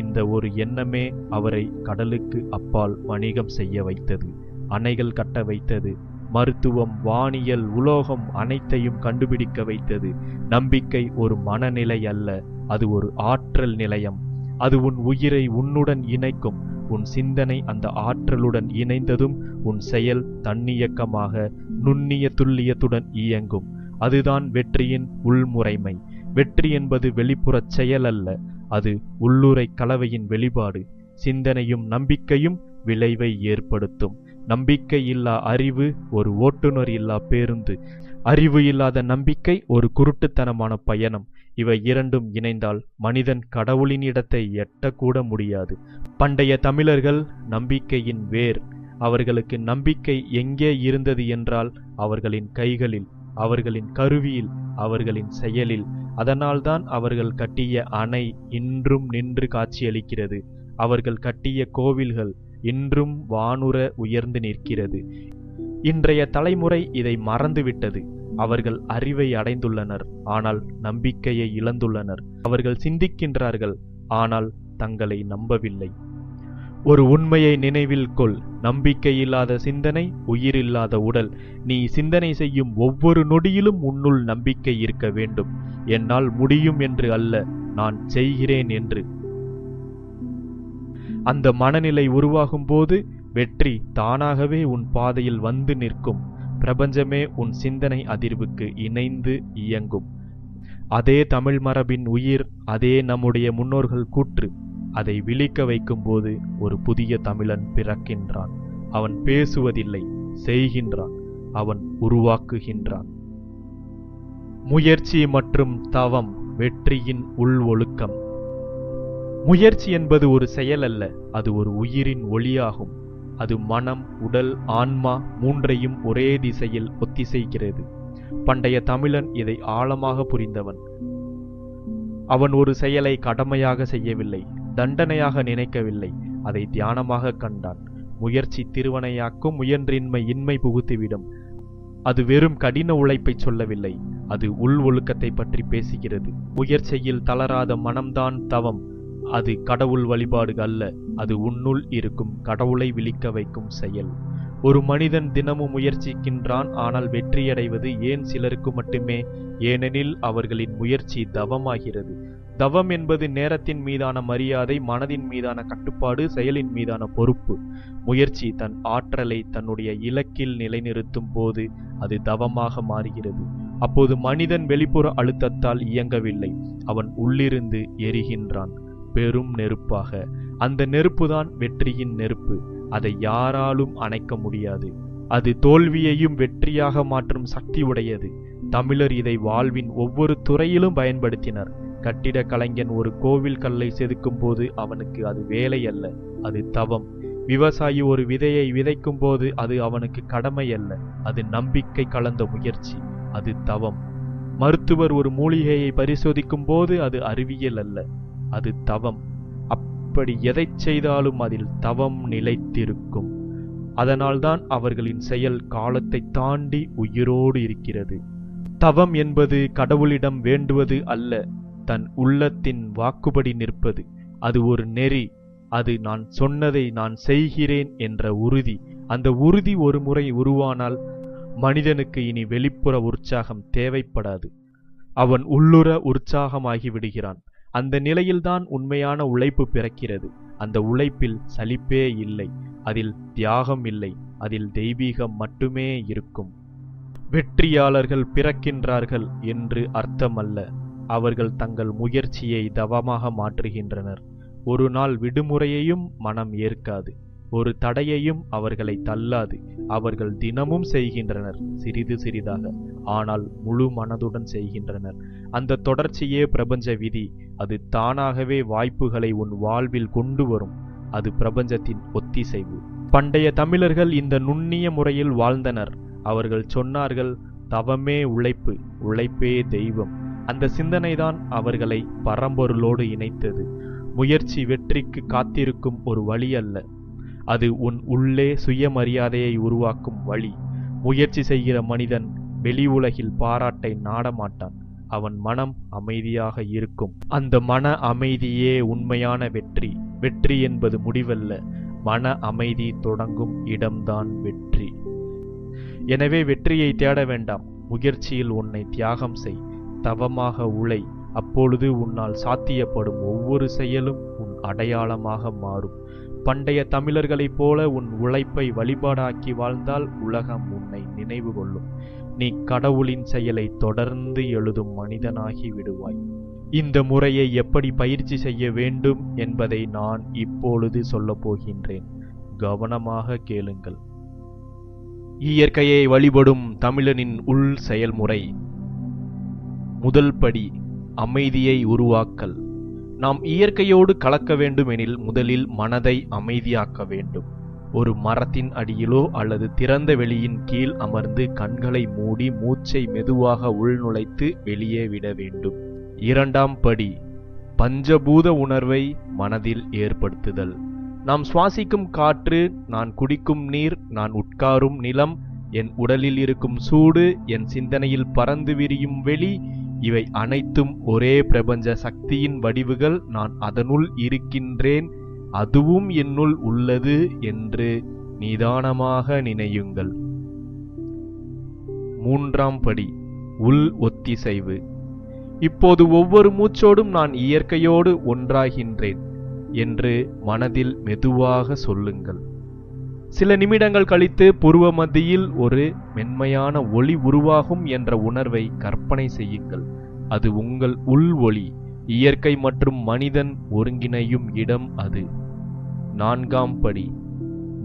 இந்த ஒரு எண்ணமே அவரை கடலுக்கு அப்பால் வணிகம் செய்ய வைத்தது, அணைகள் கட்ட வைத்தது, மருத்துவம், வானியல், உலோகம் அனைத்தையும் கண்டுபிடிக்க வைத்தது. நம்பிக்கை ஒரு மனநிலை அல்ல, அது ஒரு ஆற்றல் நிலையம். அது உன் உயிரை உன்னுடன் இணைக்கும். உன் சிந்தனை அந்த ஆற்றலுடன் இணைந்ததும் உன் செயல் தன்னியக்கமாக நுண்ணிய துல்லியத்துடன் இயங்கும். அதுதான் வெற்றியின் உள்முறைமை. வெற்றி என்பது வெளிப்புறச் செயல் அல்ல, அது உள்ளுரை கலவையின் வெளிப்பாடு. சிந்தனையும் நம்பிக்கையும் விளைவை ஏற்படுத்தும். நம்பிக்கை இல்லா அறிவு ஒரு ஓட்டுநர் இல்லா பேருந்து. அறிவு இல்லாத நம்பிக்கை ஒரு குருட்டுத்தனமான பயணம். இவை இரண்டும் இணைந்தால் மனிதன் கடவுளின் இடத்தை எட்டக்கூட முடியாது. பண்டைய தமிழர்கள் நம்பிக்கையின் வேர், அவர்களுக்கு நம்பிக்கை எங்கே இருந்தது என்றால் அவர்களின் கைகளில், அவர்களின் கருவியில், அவர்களின் செயலில். அதனால்தான் அவர்கள் கட்டிய அணை இன்றும் நின்று காட்சியளிக்கிறது. அவர்கள் கட்டிய கோவில்கள் இன்றும் வானுர உயர்ந்து நிற்கிறது. இன்றைய தலைமுறை இதை மறந்துவிட்டது. அவர்கள் அறிவை அடைந்துள்ளனர், ஆனால் நம்பிக்கையை இழந்துள்ளனர். அவர்கள் சிந்திக்கின்றார்கள், ஆனால் தங்களை நம்பவில்லை. ஒரு உண்மையை நினைவில் கொள். நம்பிக்கை இல்லாத சிந்தனை உயிரில்லாத உடல். நீ சிந்தனை செய்யும் ஒவ்வொரு நொடியிலும் உன்னுள் நம்பிக்கை இருக்க வேண்டும். என்னால் முடியும் என்று அல்ல, நான் செய்கிறேன் என்று. அந்த மனநிலை உருவாகும் போது வெற்றி தானாகவே உன் பாதையில் வந்து நிற்கும். பிரபஞ்சமே உன் சிந்தனை அதிர்வுக்கு இணைந்து இயங்கும். அதே தமிழ் மரபின் உயிர், அதே நம்முடைய முன்னோர்கள் கூற்று. அதை விழிக்க வைக்கும் போது ஒரு புதிய தமிழன் பிறக்கின்றான். அவன் பேசுவதில்லை, செய்கின்றான். அவன் உருவாக்குகின்றான். முயற்சி மற்றும் தவம் வெற்றியின் உள் ஒழுக்கம். முயற்சி என்பது ஒரு செயல் அல்ல, அது ஒரு உயிரின் ஒளியாகும். அது மனம், உடல், ஆன்மா மூன்றையும் ஒரே திசையில் ஒத்திசைக்கிறது. பண்டைய தமிழன் இதை ஆழமாக புரிந்தவன். அவன் ஒரு செயலை கடமையாக செய்யவில்லை, தண்டனையாக நினைக்கவில்லை, அதை தியானமாக கண்டான். முயற்சி திருவனையாக்கும், முயன்றின்மை இன்மை புகுத்திவிடும். அது வெறும் கடின உழைப்பை சொல்லவில்லை, அது உள் ஒழுக்கத்தை பற்றி பேசுகிறது. முயற்சியில் தளராத மனம்தான் தவம். அது கடவுள் வழிபாடு அல்ல, அது உன்னுள் இருக்கும் கடவுளை விழிக்க வைக்கும் செயல். ஒரு மனிதன் தினமும் முயற்சிக்கின்றான், ஆனால் வெற்றியடைவது ஏன் சிலருக்கு மட்டுமே? ஏனெனில் அவர்களின் முயற்சி தவமாகிறது. தவம் என்பது நேரத்தின் மீதான மரியாதை, மனதின் மீதான கட்டுப்பாடு, செயலின் மீதான பொறுப்பு. முயற்சி தன் ஆற்றலை தன்னுடைய இலக்கில் நிலைநிறுத்தும் போது அது தவமாக மாறுகிறது. அப்போது மனிதன் வெளிப்புற அழுத்தத்தால் இயங்கவில்லை, அவன் உள்ளிருந்து எரிகின்றான், பெரும் நெருப்பாக. அந்த நெருப்புதான் வெற்றியின் நெருப்பு. அதை யாராலும் அணைக்க முடியாது. அது தோல்வியையும் வெற்றியாக மாற்றும் சக்தி உடையது. தமிழர் இதை வாழ்வின் ஒவ்வொரு துறையிலும் பயன்படுத்தினர். கட்டிட கலைஞன் ஒரு கோவில் கல்லை செதுக்கும் போது அவனுக்கு அது வேலை அல்ல, அது தவம். விவசாயி ஒரு விதையை விதைக்கும் போது அது அவனுக்கு கடமை அல்ல, அது நம்பிக்கை கலந்த முயற்சி, அது தவம். மருத்துவர் ஒரு மூலிகையை பரிசோதிக்கும் போது அது அறிவியல் அல்ல, அது தவம். அப்படி எதை செய்தாலும் அதில் தவம் நிலைத்திருக்கும். அதனால்தான் அவர்களின் செயல் காலத்தை தாண்டி உயிரோடு இருக்கிறது. தவம் என்பது கடவுளிடம் வேண்டுவது அல்ல, தன் உள்ளத்தின் வாக்குப்படி நிற்பது. அது ஒரு நெறி. அது நான் சொன்னதை நான் செய்கிறேன் என்ற உறுதி. அந்த உறுதி ஒரு முறை உருவானால் மனிதனுக்கு இனி வெளிப்புற உற்சாகம் தேவைப்படாது. அவன் உள்ளுர உற்சாகமாகி விடுகிறான். அந்த நிலையில்தான் உண்மையான உழைப்பு பிறக்கிறது. அந்த உழைப்பில் சலிப்பே இல்லை, அதில் தியாகம் இல்லை, அதில் தெய்வீகம் மட்டுமே இருக்கும். வெற்றியாளர்கள் பிறக்கின்றார்கள் என்று அர்த்தமல்ல, அவர்கள் தங்கள் முயற்சியை தவமாக மாற்றுகின்றனர். ஒரு நாள் விடுமுறையையும் மனம் ஏற்காது, ஒரு தடையையும் அவர்களை தள்ளாது. அவர்கள் தினமும் செய்கின்றனர், சிறிது சிறிதாக, ஆனால் முழு மனதுடன் செய்கின்றனர். அந்த தொடர்ச்சியே பிரபஞ்ச விதி. அது தானாகவே வாய்ப்புகளை உன் வாழ்வில் கொண்டு வரும். அது பிரபஞ்சத்தின் ஒத்திசைவு. பண்டைய தமிழர்கள் இந்த நுண்ணிய முறையில் வாழ்ந்தனர். அவர்கள் சொன்னார்கள், தவமே உழைப்பு, உழைப்பே தெய்வம். அந்த சிந்தனைதான் அவர்களை பரம்பொருளோடு இணைத்தது. முயற்சி வெற்றிக்கு காத்திருக்கும் ஒரு வழி அல்ல, அது உன் உள்ளே சுயமரியாதையை உருவாக்கும் வழி. முயற்சி செய்கிற மனிதன் வெளி உலகில் பாராட்டை நாடமாட்டான். அவன் மனம் அமைதியாக இருக்கும். அந்த மன அமைதியே உண்மையான வெற்றி. வெற்றி என்பது முடிவல்ல, மன அமைதி தொடங்கும் இடம்தான் வெற்றி. எனவே வெற்றியை தேட வேண்டாம், முயற்சியில் உன்னை தியாகம் செய், தவமாக உழை. அப்பொழுது உன்னால் சாத்தியப்படும் ஒவ்வொரு செயலும் உன் அடையாளமாக மாறும். பண்டைய தமிழர்களைப் போல உன் உழைப்பை வழிபாடாக்கி வாழ்ந்தால் உலகம் உன்னை நினைவு கொள்ளும். நீ கடவுளின் செயலை தொடர்ந்து எழுதும் மனிதனாகி விடுவாய். இந்த முறையை எப்படி பயிற்சி செய்ய வேண்டும் என்பதை நான் இப்பொழுது சொல்லப் போகின்றேன். கவனமாக கேளுங்கள். இயற்கையை வழிபடும் தமிழனின் உள் செயல்முறை. முதல் படி, அமைதியை உருவாக்கல். நாம் இயற்கையோடு கலக்க வேண்டுமெனில் முதலில் மனதை அமைதியாக்க வேண்டும். ஒரு மரத்தின் அடியிலோ அல்லது திறந்த வெளியின் கீழ் அமர்ந்து கண்களை மூடி மூச்சை மெதுவாக உள்நுழைத்து வெளியே விட வேண்டும். இரண்டாம் படி, பஞ்சபூத உணர்வை மனதில் ஏற்படுத்துதல். நாம் சுவாசிக்கும் காற்று, நான் குடிக்கும் நீர், நான் உட்காரும் நிலம், என் உடலில் இருக்கும் சூடு, என் சிந்தனையில் பறந்து விரியும் வெளி, இவை அனைத்தும் ஒரே பிரபஞ்ச சக்தியின் வடிவுகள். நான் அதனுள் இருக்கின்றேன், அதுவும் என்னுள் உள்ளது என்று நிதானமாக நினையுங்கள். மூன்றாம் படி, உள் ஒத்திசைவு. இப்போது ஒவ்வொரு மூச்சோடும் நான் இயற்கையோடு ஒன்றாகின்றேன் என்று மனதில் மெதுவாக சொல்லுங்கள். சில நிமிடங்கள் கழித்து புருவ மத்தியில் ஒரு மென்மையான ஒளி உருவாகும் என்ற உணர்வை கற்பனை செய்யுங்கள். அது உங்கள் உள் ஒளி. இயற்கை மற்றும் மனிதன் ஒருங்கிணையும் இடம் அது. நான்காம் படி,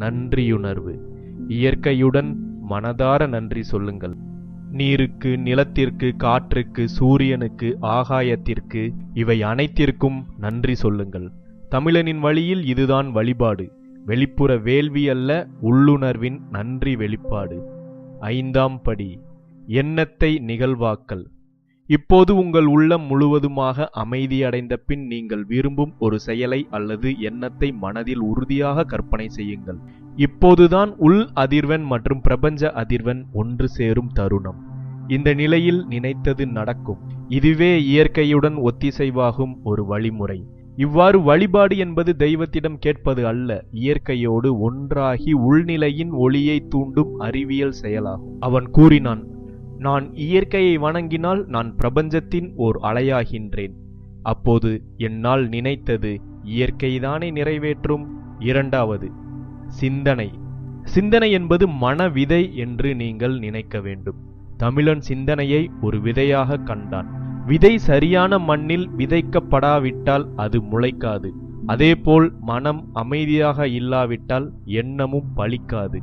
நன்றியுணர்வு. இயற்கையுடன் மனதார நன்றி சொல்லுங்கள். நீருக்கு, நிலத்திற்கு, காற்றுக்கு, சூரியனுக்கு, ஆகாயத்திற்கு, இவை அனைத்திற்கும் நன்றி சொல்லுங்கள். தமிழனின் வழியில் இதுதான் வழிபாடு. வெளிப்புற வேள்வி அல்ல, உள்ளுணர்வின் நன்றி வெளிப்பாடு. ஐந்தாம் படி, எண்ணத்தை நிகழ்வாக்கல். இப்போது உங்கள் உள்ளம் முழுவதுமாக அமைதியடைந்த பின் நீங்கள் விரும்பும் ஒரு செயலை அல்லது எண்ணத்தை மனதில் உறுதியாக கற்பனை செய்யுங்கள். இப்போதுதான் உள் அதிர்வெண் மற்றும் பிரபஞ்ச அதிர்வெண் ஒன்று சேரும் தருணம். இந்த நிலையில் நினைத்தது நடக்கும். இதுவே இயற்கையுடன் ஒத்திசைவாகும் ஒரு வழிமுறை. இவ்வாறு வழிபாடு என்பது தெய்வத்திடம் கேட்பது அல்ல, இயற்கையோடு ஒன்றாகி உள்நிலையின் ஒளியை தூண்டும் அறிவியல் செயலாகும். அவன் கூறினான், நான் இயற்கையை வணங்கினால் நான் பிரபஞ்சத்தின் ஓர் அலையாகின்றேன். அப்போது என்னால் நினைத்தது இயற்கைதானே நிறைவேற்றும். இரண்டாவது, சிந்தனை. சிந்தனை என்பது மனவிதை என்று நீங்கள் நினைக்க வேண்டும். தமிழன் சிந்தனையை ஒரு விதையாக கண்டான். விதை சரியான மண்ணில் விதைக்கப்படாவிட்டால் அது முளைக்காது. அதேபோல் மனம் அமைதியாக இல்லாவிட்டால் எண்ணமும் பலிக்காது.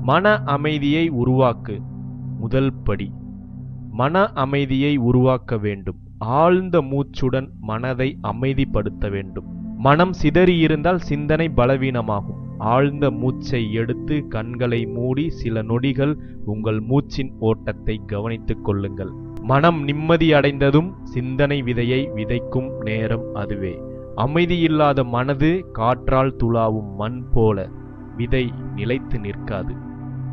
மன அமைதியை உருவாக்கு. முதல் படி, மன அமைதியை உருவாக்க வேண்டும். ஆழ்ந்த மூச்சுடன் மனதை அமைதிப்படுத்த வேண்டும். மனம் சிதறியிருந்தால் சிந்தனை பலவீனமாகும். ஆழ்ந்த மூச்சை எடுத்து கண்களை மூடி சில நொடிகள் உங்கள் மூச்சின் ஓட்டத்தை கவனித்துக் கொள்ளுங்கள். மனம் நிம்மதியடைந்ததும் சிந்தனை விதையை விதைக்கும் நேரம் அதுவே. அமைதியில்லாத மனது காற்றால் துளாவும் மண் போல, விதை நிலைத்து நிற்காது.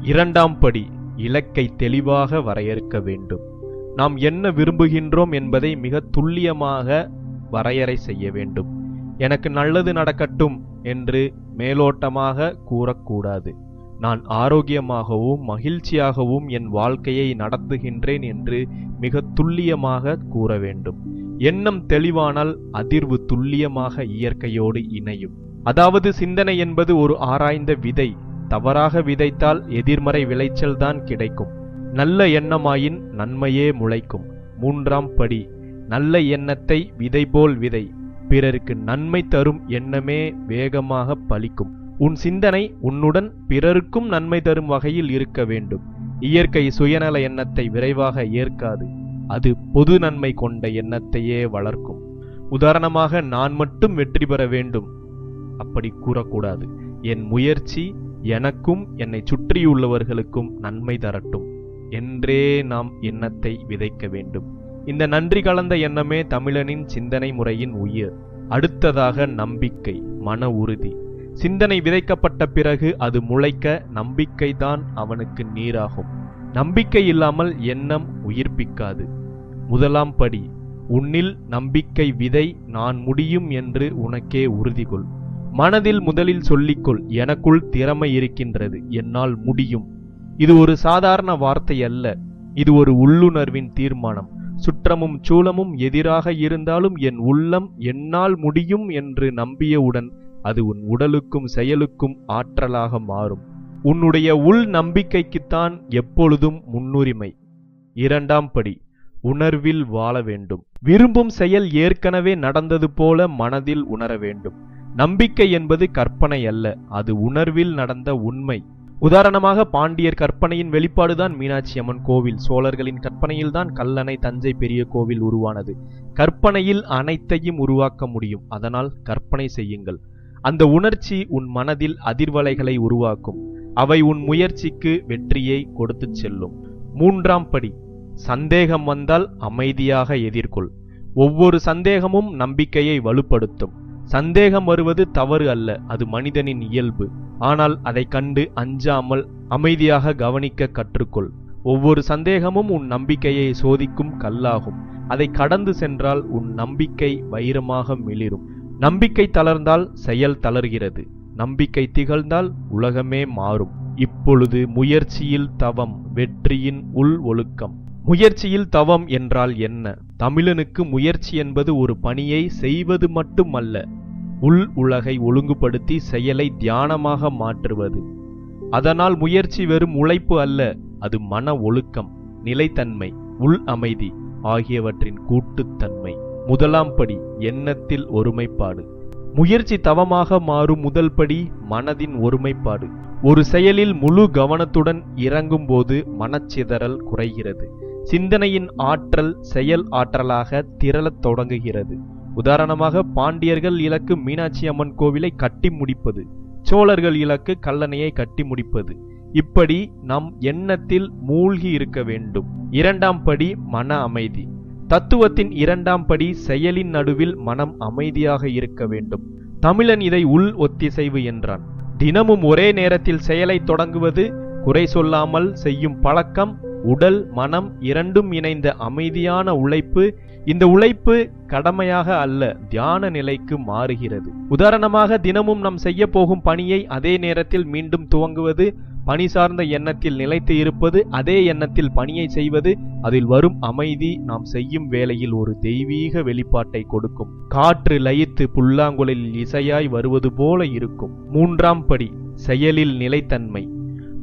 இரண்டாம் படி, இலக்கை தெளிவாக வரையறுக்க வேண்டும். நாம் என்ன விரும்புகின்றோம் என்பதை மிக துல்லியமாக வரையறை செய்ய வேண்டும். எனக்கு நல்லது நடக்கட்டும் என்று மேலோட்டமாக கூறக்கூடாது. நான் ஆரோக்கியமாகவும் மகிழ்ச்சியாகவும் என் வாழ்க்கையை நடத்துகின்றேன் என்று மிக துல்லியமாக கூற வேண்டும். எண்ணம் தெளிவானால் அதிர்வு துல்லியமாக இயற்கையோடு இணையும். அதாவது சிந்தனை என்பது ஒரு ஆராய்ந்த விதை. தவறாக விதைத்தால் எதிர்மறை விளைச்சல் தான் கிடைக்கும். நல்ல எண்ணமாயின் நன்மையே முளைக்கும். மூன்றாம் படி, நல்ல எண்ணத்தை விதை போல் விதை. பிறருக்கு நன்மை தரும் எண்ணமே வேகமாக பலிக்கும். உன் சிந்தனை உன்னுடன் பிறருக்கும் நன்மை தரும் வகையில் இருக்க வேண்டும். இயற்கை சுயநல எண்ணத்தை விரைவாக ஏற்காது. அது பொது நன்மை கொண்ட எண்ணத்தையே வளர்க்கும். உதாரணமாக, நான் மட்டும் வெற்றி பெற வேண்டும், அப்படி கூறக்கூடாது. என் முயற்சி எனக்கும் என்னை சுற்றியுள்ளவர்களுக்கும் நன்மை தரட்டும் என்றே நாம் எண்ணத்தை விதைக்க வேண்டும். இந்த நன்றி கலந்த எண்ணமே தமிழனின் சிந்தனை முறையின் உயிர். அடுத்ததாக நம்பிக்கை, மன உறுதி. சிந்தனை விதைக்கப்பட்ட பிறகு அது முளைக்க நம்பிக்கைதான் அவனுக்கு நீராகும். நம்பிக்கை இல்லாமல் எண்ணம் உயிர்ப்பிக்காது. முதலாம் படி, உன்னில் நம்பிக்கை விதை. நான் முடியும் என்று உனக்கே உறுதி கொள். மனதில் முதலில் சொல்லிக்கொள், எனக்குள் திறமை இருக்கின்றது, என்னால் முடியும். இது ஒரு சாதாரண வார்த்தை அல்ல, இது ஒரு உள்ளுணர்வின் தீர்மானம். சுற்றமும் சூழமும் எதிராக இருந்தாலும் என் உள்ளம் என்னால் முடியும் என்று நம்பியவுடன் அது உன் உடலுக்கும் செயலுக்கும் ஆற்றலாக மாறும். உன்னுடைய உள் நம்பிக்கைக்குத்தான் எப்பொழுதும் முன்னுரிமை. இரண்டாம் படி, உணர்வில் வாழ வேண்டும். விரும்பும் செயல் ஏற்கனவே நடந்தது போல மனதில் உணர வேண்டும். நம்பிக்கை என்பது கற்பனை அல்ல, அது உணர்வில் நடந்த உண்மை. உதாரணமாக, பாண்டியர் கற்பனையின் வெளிப்பாடுதான் மீனாட்சி அம்மன் கோவில். சோழர்களின் கற்பனையில்தான் கல்லணை, தஞ்சை பெரிய கோவில் உருவானது. கற்பனையில் அனைத்தையும் உருவாக்க முடியும். அதனால் கற்பனை செய்யுங்கள். அந்த உணர்ச்சி உன் மனதில் அதிர்வலைகளை உருவாக்கும். அவை உன் முயற்சிக்கு வெற்றியை கொடுத்துச் செல்லும். 3ஆம் படி, சந்தேகம் வந்தால் அமைதியாக எதிர்கொள். ஒவ்வொரு சந்தேகமும் நம்பிக்கையை வலுப்படுத்தும். சந்தேகம் வருவது தவறு அல்ல, அது மனிதனின் இயல்பு. ஆனால் அதை கண்டு அஞ்சாமல் அமைதியாக கவனிக்க கற்றுக்கொள். ஒவ்வொரு சந்தேகமும் உன் நம்பிக்கையை சோதிக்கும் கல்லாகும். அதை கடந்து சென்றால் உன் நம்பிக்கை வைரமாக மிளிரும். நம்பிக்கை தளர்ந்தால் செயல் தளர்கிறது. நம்பிக்கை திகழ்ந்தால் உலகமே மாறும். இப்பொழுது முயற்சியில் தவம், வெற்றியின் உள் ஒழுக்கம். முயற்சியில் தவம் என்றால் என்ன? தமிழனுக்கு முயற்சி என்பது ஒரு பணியை செய்வது மட்டுமல்ல, உள் உலகை ஒழுங்குபடுத்தி செயலை தியானமாக மாற்றுவது. அதனால் முயற்சி வெறும் உழைப்பு அல்ல, அது மன ஒழுக்கம், நிலைத்தன்மை, உள் அமைதி ஆகியவற்றின் கூட்டுத்தன்மை. 1ஆம் படி, எண்ணத்தில் ஒருமைப்பாடு. முயற்சி தவமாக மாறும் முதல் படி மனதின் ஒருமைப்பாடு. ஒரு செயலில் முழு கவனத்துடன் இறங்கும் போது மனச்சிதறல் குறைகிறது. சிந்தனையின் ஆற்றல் செயல் ஆற்றலாக திரளத் தொடங்குகிறது. உதாரணமாக, பாண்டியர்கள் இலக்கு மீனாட்சி அம்மன் கோவிலை கட்டி முடிப்பது, சோழர்கள் இலக்கு கல்லணையை கட்டி முடிப்பது. இப்படி நம் எண்ணத்தில் மூழ்கி இருக்க வேண்டும். 2ஆம் படி, மன அமைதி. தத்துவத்தின் 2ஆம் படி, செயலின் நடுவில் மனம் அமைதியாக இருக்க வேண்டும். தமிழன் இதை உள் ஒத்திசைவு என்றான். தினமும் ஒரே நேரத்தில் செயலை தொடங்குவது, குறை சொல்லாமல் செய்யும் பழக்கம், உடல் மனம் இரண்டும் இணைந்த அமைதியான உழைப்பு. இந்த உழைப்பு கடமையாக அல்ல, தியான நிலைக்கு மாறுகிறது. உதாரணமாக, தினமும் நாம் செய்ய போகும் பணியை அதே நேரத்தில் மீண்டும் துவங்குவது, பணி சார்ந்த எண்ணத்தில் நிலைத்து இருப்பது, அதே எண்ணத்தில் பணியை செய்வது. அதில் வரும் அமைதி நாம் செய்யும் வேளையில் ஒரு தெய்வீக வெளிப்பாட்டை கொடுக்கும். காற்று லயித்து புல்லாங்குழலில் இசையாய் வருவது போல இருக்கும். 3ஆம் படி, செயலில் நிலைத்தன்மை.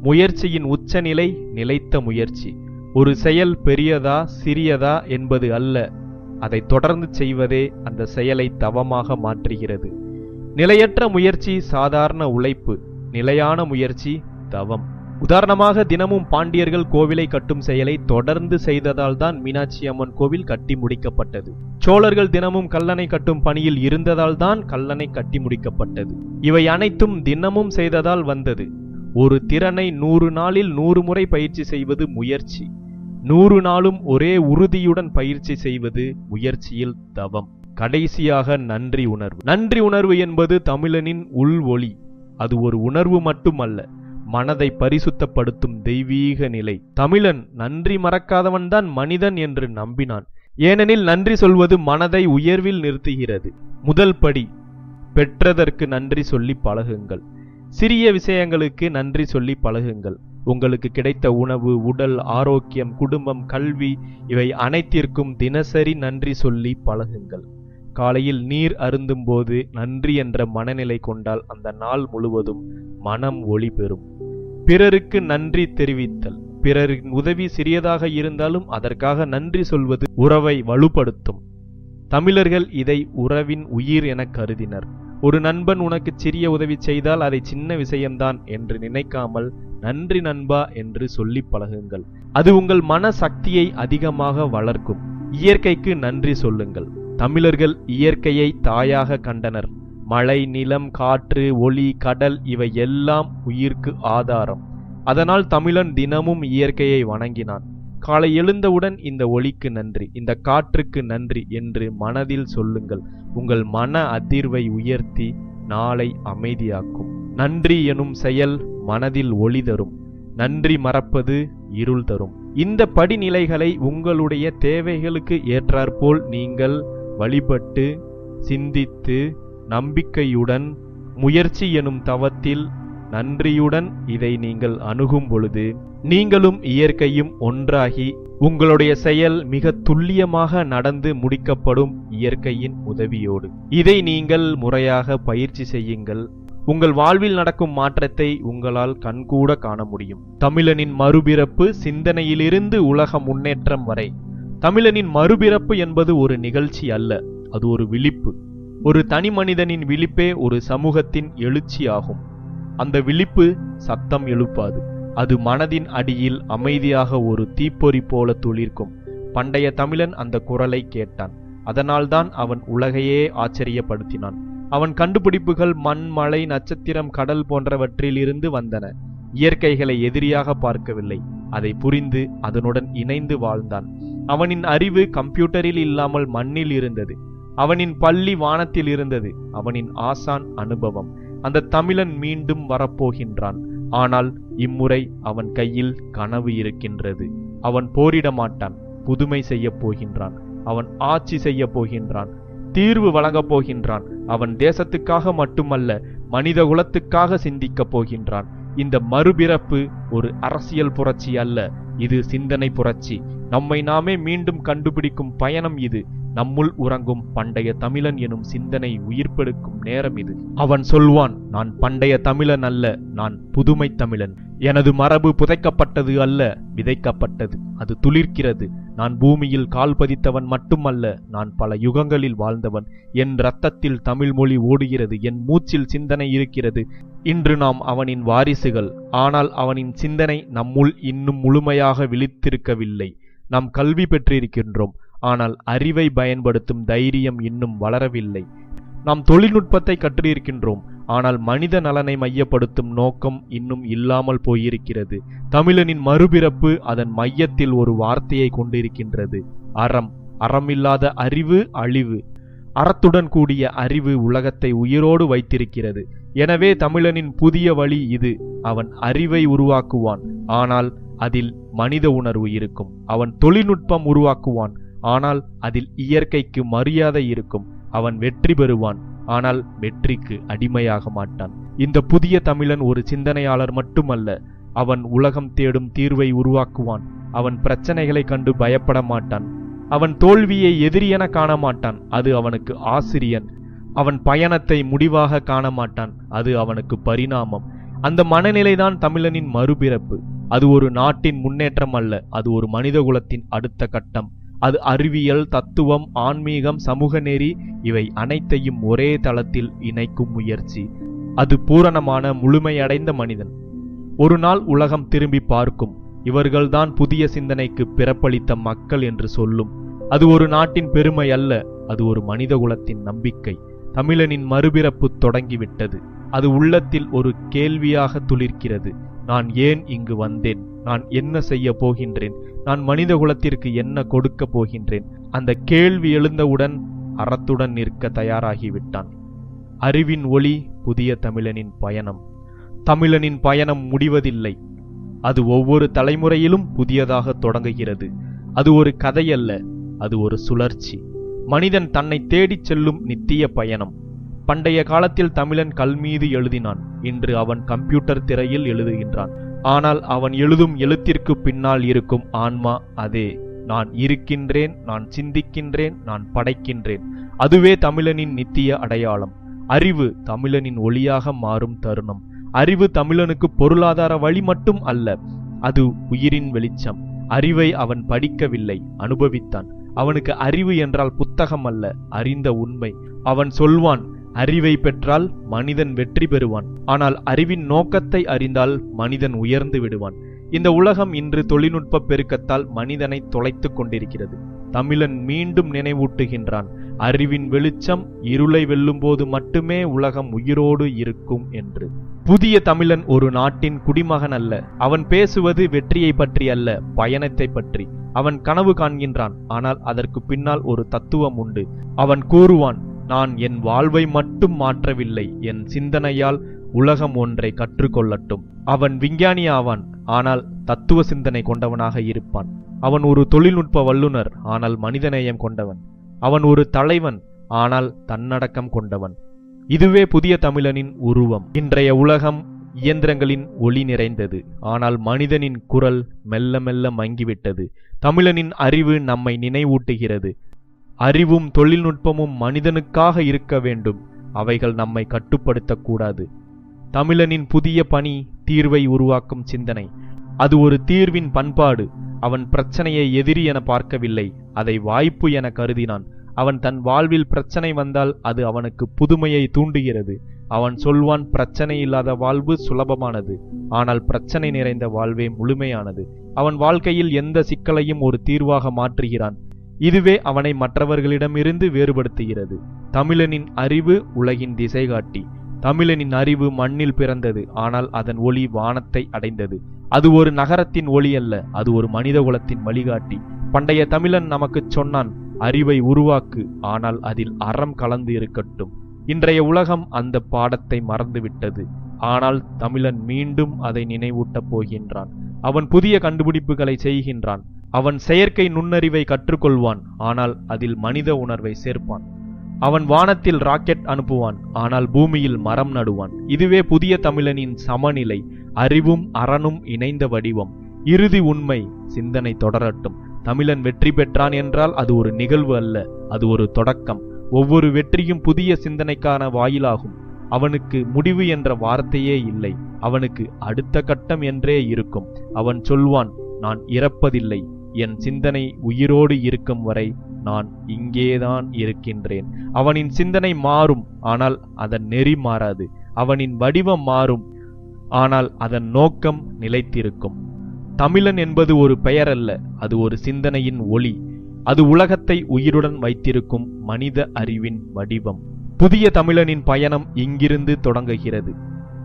முயற்சியின் உச்சநிலை நிலைத்த முயற்சி. ஒரு செயல் பெரியதா சிறியதா என்பது அல்ல, அதை தொடர்ந்து செய்வதே அந்த செயலை தவமாக மாற்றுகிறது. நிலையற்ற முயற்சி சாதாரண உழைப்பு, நிலையான முயற்சி தவம். உதாரணமாக, தினமும் பாண்டியர்கள் கோவிலை கட்டும் செயலை தொடர்ந்து செய்ததால் தான் மீனாட்சி அம்மன் கோவில் கட்டி முடிக்கப்பட்டது. சோழர்கள் தினமும் கல்லணை கட்டும் பணியில் இருந்ததால் தான் கல்லணை கட்டி முடிக்கப்பட்டது. இவை அனைத்தும் தினமும் செய்ததால் வந்தது. ஒரு திறனை 100 நாளில் 100 முறை பயிற்சி செய்வது முயற்சி. 100 நாளும் ஒரே உறுதியுடன் பயிற்சி செய்வது முயற்சியில் தவம். கடைசியாக நன்றி உணர்வு. நன்றி உணர்வு என்பது தமிழனின் உள் ஒளி. அது ஒரு உணர்வு மட்டுமல்ல, மனதை பரிசுத்தப்படுத்தும் தெய்வீக நிலை. தமிழன் நன்றி மறக்காதவன்தான் மனிதன் என்று நம்பினான். ஏனெனில் நன்றி சொல்வது மனதை உயர்வில் நிறுத்துகிறது. முதல் படி, பெற்றதற்கு நன்றி சொல்லி பழகுங்கள். சிறிய விஷயங்களுக்கு நன்றி சொல்லி பழகுங்கள். உங்களுக்கு கிடைத்த உணவு, உடல் ஆரோக்கியம், குடும்பம், கல்வி, இவை அனைத்திற்கும் தினசரி நன்றி சொல்லி பழகுங்கள். காலையில் நீர் அருந்தும் போது நன்றி என்ற மனநிலை கொண்டால் அந்த நாள் முழுவதும் மனம் ஒளி பெறும். பிறருக்கு நன்றி தெரிவித்தல். பிறரின் உதவி சிறியதாக இருந்தாலும் அதற்காக நன்றி சொல்வது உறவை வலுப்படுத்தும். தமிழர்கள் இதை உறவின் உயிர் என கருதினர். ஒரு நண்பன் உனக்கு சிறிய உதவி செய்தால் அதை சின்ன விஷயம்தான் என்று நினைக்காமல் நன்றி நண்பா என்று சொல்லி பழகுங்கள். அது உங்கள் மன சக்தியை அதிகமாக வளர்க்கும். இயற்கைக்கு நன்றி சொல்லுங்கள். தமிழர்கள் இயற்கையை தாயாக கண்டனர். மழை, நிலம், காற்று, ஒளி, கடல் இவை எல்லாம் உயிர்க்கு ஆதாரம். அதனால் தமிழன் தினமும் இயற்கையை வணங்கினான். காலை எழுந்தவுடன் இந்த ஒளிக்கு நன்றி, இந்த காற்றுக்கு நன்றி என்று மனதில் சொல்லுங்கள். உங்கள் மன அதிர்வை உயர்த்தி நாளை அமைதியாக்கும். நன்றி எனும் செயல் மனதில் ஒளி தரும். நன்றி மறப்பது இருள் தரும். இந்த படிநிலைகளை உங்களுடைய தேவைகளுக்கு ஏற்றாற்போல் நீங்கள் வழிபட்டு சிந்தித்து நம்பிக்கையுடன் முயற்சி எனும் தவத்தில் நன்றியுடன் இதை நீங்கள் அணுகும் பொழுது நீங்களும் இயற்கையும் ஒன்றாகி உங்களுடைய செயல் மிக துல்லியமாக நடந்து முடிக்கப்படும் இயற்கையின் உதவியோடு. இதை நீங்கள் முறையாக பயிற்சி செய்யுங்கள். உங்கள் வாழ்வில் நடக்கும் மாற்றத்தை உங்களால் கண்கூட காண முடியும். தமிழனின் மறுபிறப்பு சிந்தனையிலிருந்து உலக முன்னேற்றம் வரை. தமிழனின் மறுபிறப்பு என்பது ஒரு நிகழ்ச்சி அல்ல, அது ஒரு விழிப்பு. ஒரு தனி மனிதனின் விழிப்பே ஒரு சமூகத்தின் எழுச்சி ஆகும். அந்த விழிப்பு சத்தம் எழுப்பாது, அது மனதின் அடியில் அமைதியாக ஒரு தீப்பொறி போல துளிர்க்கும். பண்டைய தமிழன் அந்த குரலை கேட்டான். அதனால்தான் அவன் உலகையே ஆச்சரியப்படுத்தினான். அவன் கண்டுபிடிப்புகள் மண், மலை, நட்சத்திரம், கடல் போன்றவற்றில் இருந்து வந்தன. இயற்கைகளை எதிரியாக பார்க்கவில்லை, அதை புரிந்து அதனுடன் இணைந்து வாழ்ந்தான். அவனின் அறிவு கம்ப்யூட்டரில் இல்லாமல் மண்ணில் இருந்தது. அவனின் பள்ளி வானத்தில் இருந்தது. அவனின் ஆசான் அனுபவம். அந்த தமிழன் மீண்டும் வரப்போகின்றான். ஆனால் இம்முறை அவன் கையில் கனவு இருக்கின்றது. அவன் போரிட மாட்டான், புதுமை செய்ய போகின்றான். அவன் ஆட்சி செய்ய போகின்றான், தீர்வு வழங்கப் போகின்றான். அவன் தேசத்துக்காக மட்டுமல்ல, மனித குலத்துக்காக சிந்திக்கப் போகின்றான். இந்த மறுபிறப்பு ஒரு அரசியல் புரட்சி அல்ல, இது சிந்தனை புரட்சி. நம்மை நாமே மீண்டும் கண்டுபிடிக்கும் பயணம் இது. நம்முள் உறங்கும் பண்டைய தமிழன் எனும் சிந்தனை உயிர்ப்பெடுக்கும் நேரம் இது. அவன் சொல்வான், நான் பண்டைய தமிழன் அல்ல, நான் புதுமை தமிழன். எனது மரபு புதைக்கப்பட்டது அல்ல, விதைக்கப்பட்டது. அது துளிர்க்கிறது. நான் பூமியில் கால் பதித்தவன் மட்டுமல்ல, நான் பல யுகங்களில் வாழ்ந்தவன். என் இரத்தத்தில் தமிழ் மொழி ஓடுகிறது, என் மூச்சில் சிந்தனை இருக்கிறது. இன்று நாம் அவனின் வாரிசுகள். ஆனால் அவனின் சிந்தனை நம்முள் இன்னும் முழுமையாக விழித்திருக்கவில்லை. நாம் கல்வி பெற்றிருக்கின்றோம், ஆனால் அறிவை பயன்படுத்தும் தைரியம் இன்னும் வளரவில்லை. நாம் தொழில்நுட்பத்தை கற்றிருக்கின்றோம், ஆனால் மனித நலனை மையப்படுத்தும் நோக்கம் இன்னும் இல்லாமல் போயிருக்கிறது. தமிழனின் மறுபிறப்பு அதன் மையத்தில் ஒரு வார்த்தையை கொண்டிருக்கின்றது: அறம். அறமில்லாத அறிவு அழிவு. அறத்துடன் கூடிய அறிவு உலகத்தை உயிரோடு வைத்திருக்கிறது. எனவே தமிழனின் புதிய வழி இது. அவன் அறிவை உருவாக்குவான், ஆனால் அதில் மனித உணர்வு இருக்கும். அவன் தொழில்நுட்பம் உருவாக்குவான், ஆனால் அதில் இயற்கைக்கு மரியாதை இருக்கும். அவன் வெற்றி பெறுவான், ஆனால் வெற்றிக்கு அடிமையாக மாட்டான். இந்த புதிய தமிழன் ஒரு சிந்தனையாளர் மட்டுமல்ல, அவன் உலகம் தேடும் தீர்வை உருவாக்குவான். அவன் பிரச்சனைகளை கண்டு பயப்பட மாட்டான். அவன் தோல்வியை எதிரியென காண மாட்டான், அது அவனுக்கு ஆசிரியன். அவன் பயணத்தை முடிவாக காண மாட்டான், அது அவனுக்கு பரிணாமம். அந்த மனநிலைதான் தமிழனின் மறுபிறப்பு. அது ஒரு நாட்டின் முன்னேற்றம் அல்ல, அது ஒரு மனிதகுலத்தின் அடுத்த கட்டம். அது அறிவியல், தத்துவம், ஆன்மீகம், சமூக நெறி இவை அனைத்தையும் ஒரே தளத்தில் இணைக்கும் முயற்சி. அது பூரணமான முழுமையடைந்த மனிதன். ஒரு நாள் உலகம் திரும்பி பார்க்கும், இவர்கள்தான் புதிய சிந்தனைக்கு பிறப்பளித்த மக்கள் என்று சொல்லும். அது ஒரு நாட்டின் பெருமை அல்ல, அது ஒரு மனிதகுலத்தின் நம்பிக்கை. தமிழனின் மறுபிறப்பு தொடங்கிவிட்டது. அது உள்ளத்தில் ஒரு கேள்வியாக துளிர்க்கிறது. நான் ஏன் இங்கு வந்தேன்? நான் என்ன செய்ய போகின்றேன்? நான் மனித குலத்திற்கு என்ன கொடுக்க போகின்றேன்? அந்த கேள்வி எழுந்தவுடன் அறத்துடன் நிற்க தயாராகிவிட்டான். அறிவின் ஒளி புதிய தமிழனின் பயணம். தமிழனின் பயணம் முடிவதில்லை, அது ஒவ்வொரு தலைமுறையிலும் புதியதாக தொடங்குகிறது. அது ஒரு கதையல்ல, அது ஒரு சுழற்சி. மனிதன் தன்னை தேடிச் செல்லும் நித்திய பயணம். பண்டைய காலத்தில் தமிழன் கல் மீது எழுதினான், இன்று அவன் கம்ப்யூட்டர் திரையில் எழுதுகின்றான். ஆனால் அவன் எழுதும் எழுத்திற்கு பின்னால் இருக்கும் ஆன்மா அதே. நான் இருக்கின்றேன், நான் சிந்திக்கின்றேன், நான் படைக்கின்றேன். அதுவே தமிழனின் நித்திய அடையாளம். அறிவு தமிழனின் ஒளியாக மாறும் தருணம். அறிவு தமிழனுக்கு பொருளாதார வழி மட்டும் அல்ல, அது உயிரின் வெளிச்சம். அறிவை அவன் படிக்கவில்லை, அனுபவித்தான். அவனுக்கு அறிவு என்றால் புத்தகம் அல்ல, அறிந்த உண்மை. அவன் சொல்வான், அறிவை பெற்றால் மனிதன் வெற்றி பெறுவான், ஆனால் அறிவின் நோக்கத்தை அறிந்தால் மனிதன் உயர்ந்து விடுவான். இந்த உலகம் இன்று தொழில்நுட்ப பெருக்கத்தால் மனிதனை தொலைத்து கொண்டிருக்கிறது. தமிழன் மீண்டும் நினைவூட்டுகின்றான், அறிவின் வெளிச்சம் இருளை வெல்லும் போது மட்டுமே உலகம் உயிரோடு இருக்கும் என்று. புதிய தமிழன் ஒரு நாட்டின் குடிமகன் அல்ல. அவன் பேசுவது வெற்றியை பற்றி அல்ல, பயணத்தை பற்றி. அவன் கனவு காண்கின்றான், ஆனால் அதற்கு பின்னால் ஒரு தத்துவம் உண்டு. அவன் கூறுவான், நான் என் வாழ்வை மட்டும் மாற்றவில்லை, என் சிந்தனையால் உலகம் ஒன்றை கற்றுக்கொள்ளட்டும். அவன் விஞ்ஞானி ஆவான், ஆனால் தத்துவ சிந்தனை கொண்டவனாக இருப்பான். அவன் ஒரு தொழில்நுட்ப வல்லுனர், ஆனால் மனிதநேயம் கொண்டவன். அவன் ஒரு தலைவன், ஆனால் தன்னடக்கம் கொண்டவன். இதுவே புதிய தமிழனின் உருவம். இன்றைய உலகம் இயந்திரங்களின் ஒளி நிறைந்தது, ஆனால் மனிதனின் குரல் மெல்ல மெல்ல மங்கிவிட்டது. தமிழனின் அறிவு நம்மை நினைவூட்டுகிறது, அறிவும் தொழில்நுட்பமும் மனிதனுக்காக இருக்க வேண்டும், அவைகள் நம்மை கட்டுப்படுத்தக்கூடாது. தமிழனின் புதிய பணி தீர்வை உருவாக்கும் சிந்தனை. அது ஒரு தீர்வின் பண்பாடு. அவன் பிரச்சனையை எதிரி என பார்க்கவில்லை, அதை வாய்ப்பு என கருதினான். அவன் தன் வாழ்வில் பிரச்சனை வந்தால் அது அவனுக்கு புதுமையை தூண்டுகிறது. அவன் சொல்வான், பிரச்சனை இல்லாத வாழ்வு சுலபமானது, ஆனால் பிரச்சனை நிறைந்த வாழ்வே முழுமையானது. அவன் வாழ்க்கையில் எந்த சிக்கலையும் ஒரு தீர்வாக மாற்றுகிறான். இதுவே அவனை மற்றவர்களிடமிருந்து வேறுபடுத்துகிறது. தமிழனின் அறிவு உலகின் திசைகாட்டி. தமிழனின் அறிவு மண்ணில் பிறந்தது, ஆனால் அதன் ஒளி வானத்தை அடைந்தது. அது ஒரு நகரத்தின் ஒளி அல்ல, அது ஒரு மனித குலத்தின் வழிகாட்டி. பண்டைய தமிழன் நமக்கு சொன்னான், அறிவை உருவாக்கு, ஆனால் அதில் அறம் கலந்து இருக்கட்டும். இன்றைய உலகம் அந்த பாடத்தை மறந்துவிட்டது. ஆனால் தமிழன் மீண்டும் அதை நினைவூட்டப் போகின்றான். அவன் புதிய கண்டுபிடிப்புகளை செய்கின்றான். அவன் செயற்கை நுண்ணறிவை கற்றுக்கொள்வான், ஆனால் அதில் மனித உணர்வை சேர்ப்பான். அவன் வானத்தில் ராக்கெட் அனுப்புவான், ஆனால் பூமியில் மரம் நடுவான். இதுவே புதிய தமிழனின் சமநிலை. அறிவும் அறனும் இணைந்த வடிவம். இறுதி உண்மை. சிந்தனை தொடரட்டும். தமிழன் வெற்றி பெற்றான் என்றால் அது ஒரு நிகழ்வு அல்ல, அது ஒரு தொடக்கம். ஒவ்வொரு வெற்றியும் புதிய சிந்தனைக்கான வாயிலாகும். அவனுக்கு முடிவு என்ற வார்த்தையே இல்லை, அவனுக்கு அடுத்த கட்டம் என்றே இருக்கும். அவன் சொல்வான், நான் இறப்பதில்லை, என் சிந்தனை உயிரோடு இருக்கும் வரை நான் இங்கேதான் இருக்கின்றேன். அவனின் சிந்தனை மாறும், ஆனால் அதன் நெறி மாறாது. அவனின் வடிவம் மாறும், ஆனால் அதன் நோக்கம் நிலைத்திருக்கும். தமிழன் என்பது ஒரு பெயர் அல்ல, அது ஒரு சிந்தனையின் ஒளி. அது உலகத்தை உயிருடன் வைத்திருக்கும் மனித அறிவின் வடிவம். புதிய தமிழனின் பயணம் இங்கிருந்து தொடங்குகிறது.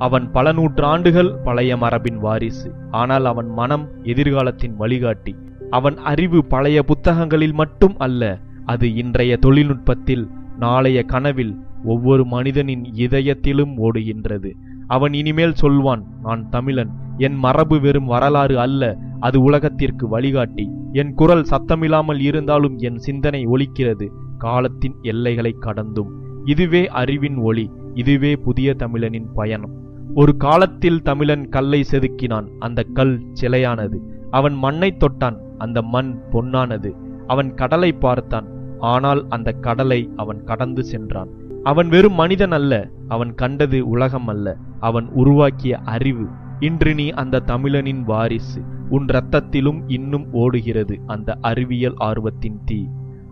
அவன் பல நூற்றாண்டுகள் பழைய மரபின் வாரிசு, ஆனால் அவன் மனம் எதிர்காலத்தின் வழிகாட்டி. அவன் அறிவு பழைய புத்தகங்களில் மட்டும் அல்ல, அது இன்றைய தொழில்நுட்பத்தில், நாளைய கனவில், ஒவ்வொரு மனிதனின் இதயத்திலும் ஓடுகின்றது. அவன் இனிமேல் சொல்வான், நான் தமிழன். என் மரபு வெறும் வரலாறு அல்ல, அது உலகத்திற்கு வழிகாட்டி. என் குரல் சத்தமில்லாமல் இருந்தாலும் என் சிந்தனை ஒலிக்கிறது, காலத்தின் எல்லைகளை கடந்தும். இதுவே அறிவின் ஒளி. இதுவே புதிய தமிழனின் பயணம். ஒரு காலத்தில் தமிழன் கல்லை செதுக்கினான், அந்த கல் சிலையானது. அவன் மண்ணை தொட்டான், அந்த மண் பொன்னானது. அவன் கடலை பார்த்தான், ஆனால் அந்த கடலை அவன் கடந்து சென்றான். அவன் வெறும் மனிதன் அல்ல, அவன் கண்டது உலகம் அல்ல, அவன் உருவாக்கிய அறிவு. இன்று நீ அந்த தமிழனின் வாரிசு. உன் இரத்தத்திலும் இன்னும் ஓடுகிறது அந்த அறிவியல் ஆர்வத்தின் தீ,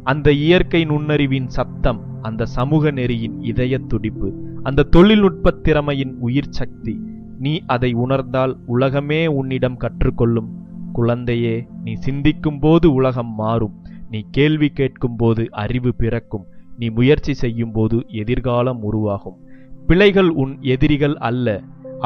அந்த இயற்கை நுண்ணறிவின் சத்தம், அந்த சமூக நெறியின் இதய துடிப்பு, அந்த தொழில்நுட்ப திறமையின் உயிர் சக்தி. நீ அதை உணர்ந்தால் உலகமே உன்னிடம் கற்றுக்கொள்ளும். குழந்தையே, நீ சிந்திக்கும் போது உலகம் மாறும். நீ கேள்வி கேட்கும் போது அறிவு பிறக்கும். நீ முயற்சி செய்யும் போது எதிர்காலம் உருவாகும். பிழைகள் உன் எதிரிகள் அல்ல,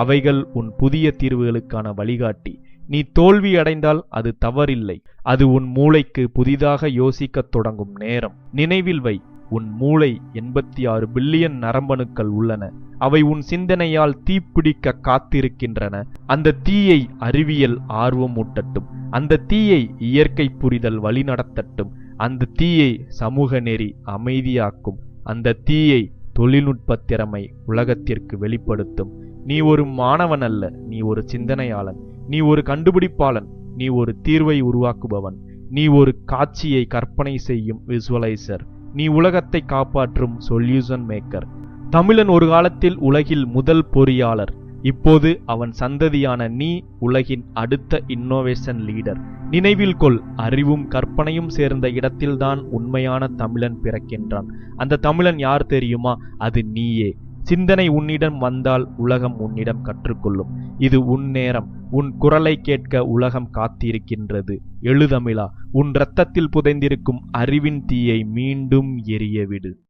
அவைகள் உன் புதிய தீர்வுகளுக்கான வழிகாட்டி. நீ தோல்வி அடைந்தால் அது தவறில்லை, அது உன் மூளைக்கு புதிதாக யோசிக்கத் தொடங்கும் நேரம். நினைவில் வை, உன் மூளை 86 பில்லியன் நரம்பணுக்கள் உள்ளன. அவை உன் சிந்தனையால் தீப்பிடிக்க காத்திருக்கின்றன. அந்த தீயை அறிவியல் ஆர்வம் ஊட்டட்டும். அந்த தீயை இயற்கை புரிதல் வழிநடத்தட்டும். அந்த தீயை சமூக நெறி அமைதியாக்கும். அந்த தீயை தொழில்நுட்ப திறமை உலகத்திற்கு வெளிப்படுத்தும். நீ ஒரு மாணவன் அல்ல, நீ ஒரு சிந்தனையாளன். நீ ஒரு கண்டுபிடிப்பாளன். நீ ஒரு தீர்வை உருவாக்குபவன். நீ ஒரு காட்சியை கற்பனை செய்யும் விசுவலைசர். நீ உலகத்தை காப்பாற்றும் சொல்யூஷன் மேக்கர். தமிழன் ஒரு காலத்தில் உலகில் முதல் பொறியாளர். இப்போது அவன் சந்ததியான நீ உலகின் அடுத்த இன்னோவேஷன் லீடர். நினைவில் கொள், அறிவும் கற்பனையும் சேர்ந்த இடத்தில்தான் உண்மையான தமிழன் பிறக்கின்றான். அந்த தமிழன் யார் தெரியுமா? அது நீயே. சிந்தனை உன்னிடம் வந்தால் உலகம் உன்னிடம் கற்றுக்கொள்ளும். இது உன் நேரம். உன் குரலை கேட்க உலகம் காத்திருக்கின்றது. எழுதமிழா, உன் இரத்தத்தில் புதைந்திருக்கும் அறிவின் தீயை மீண்டும் எரியவிடு.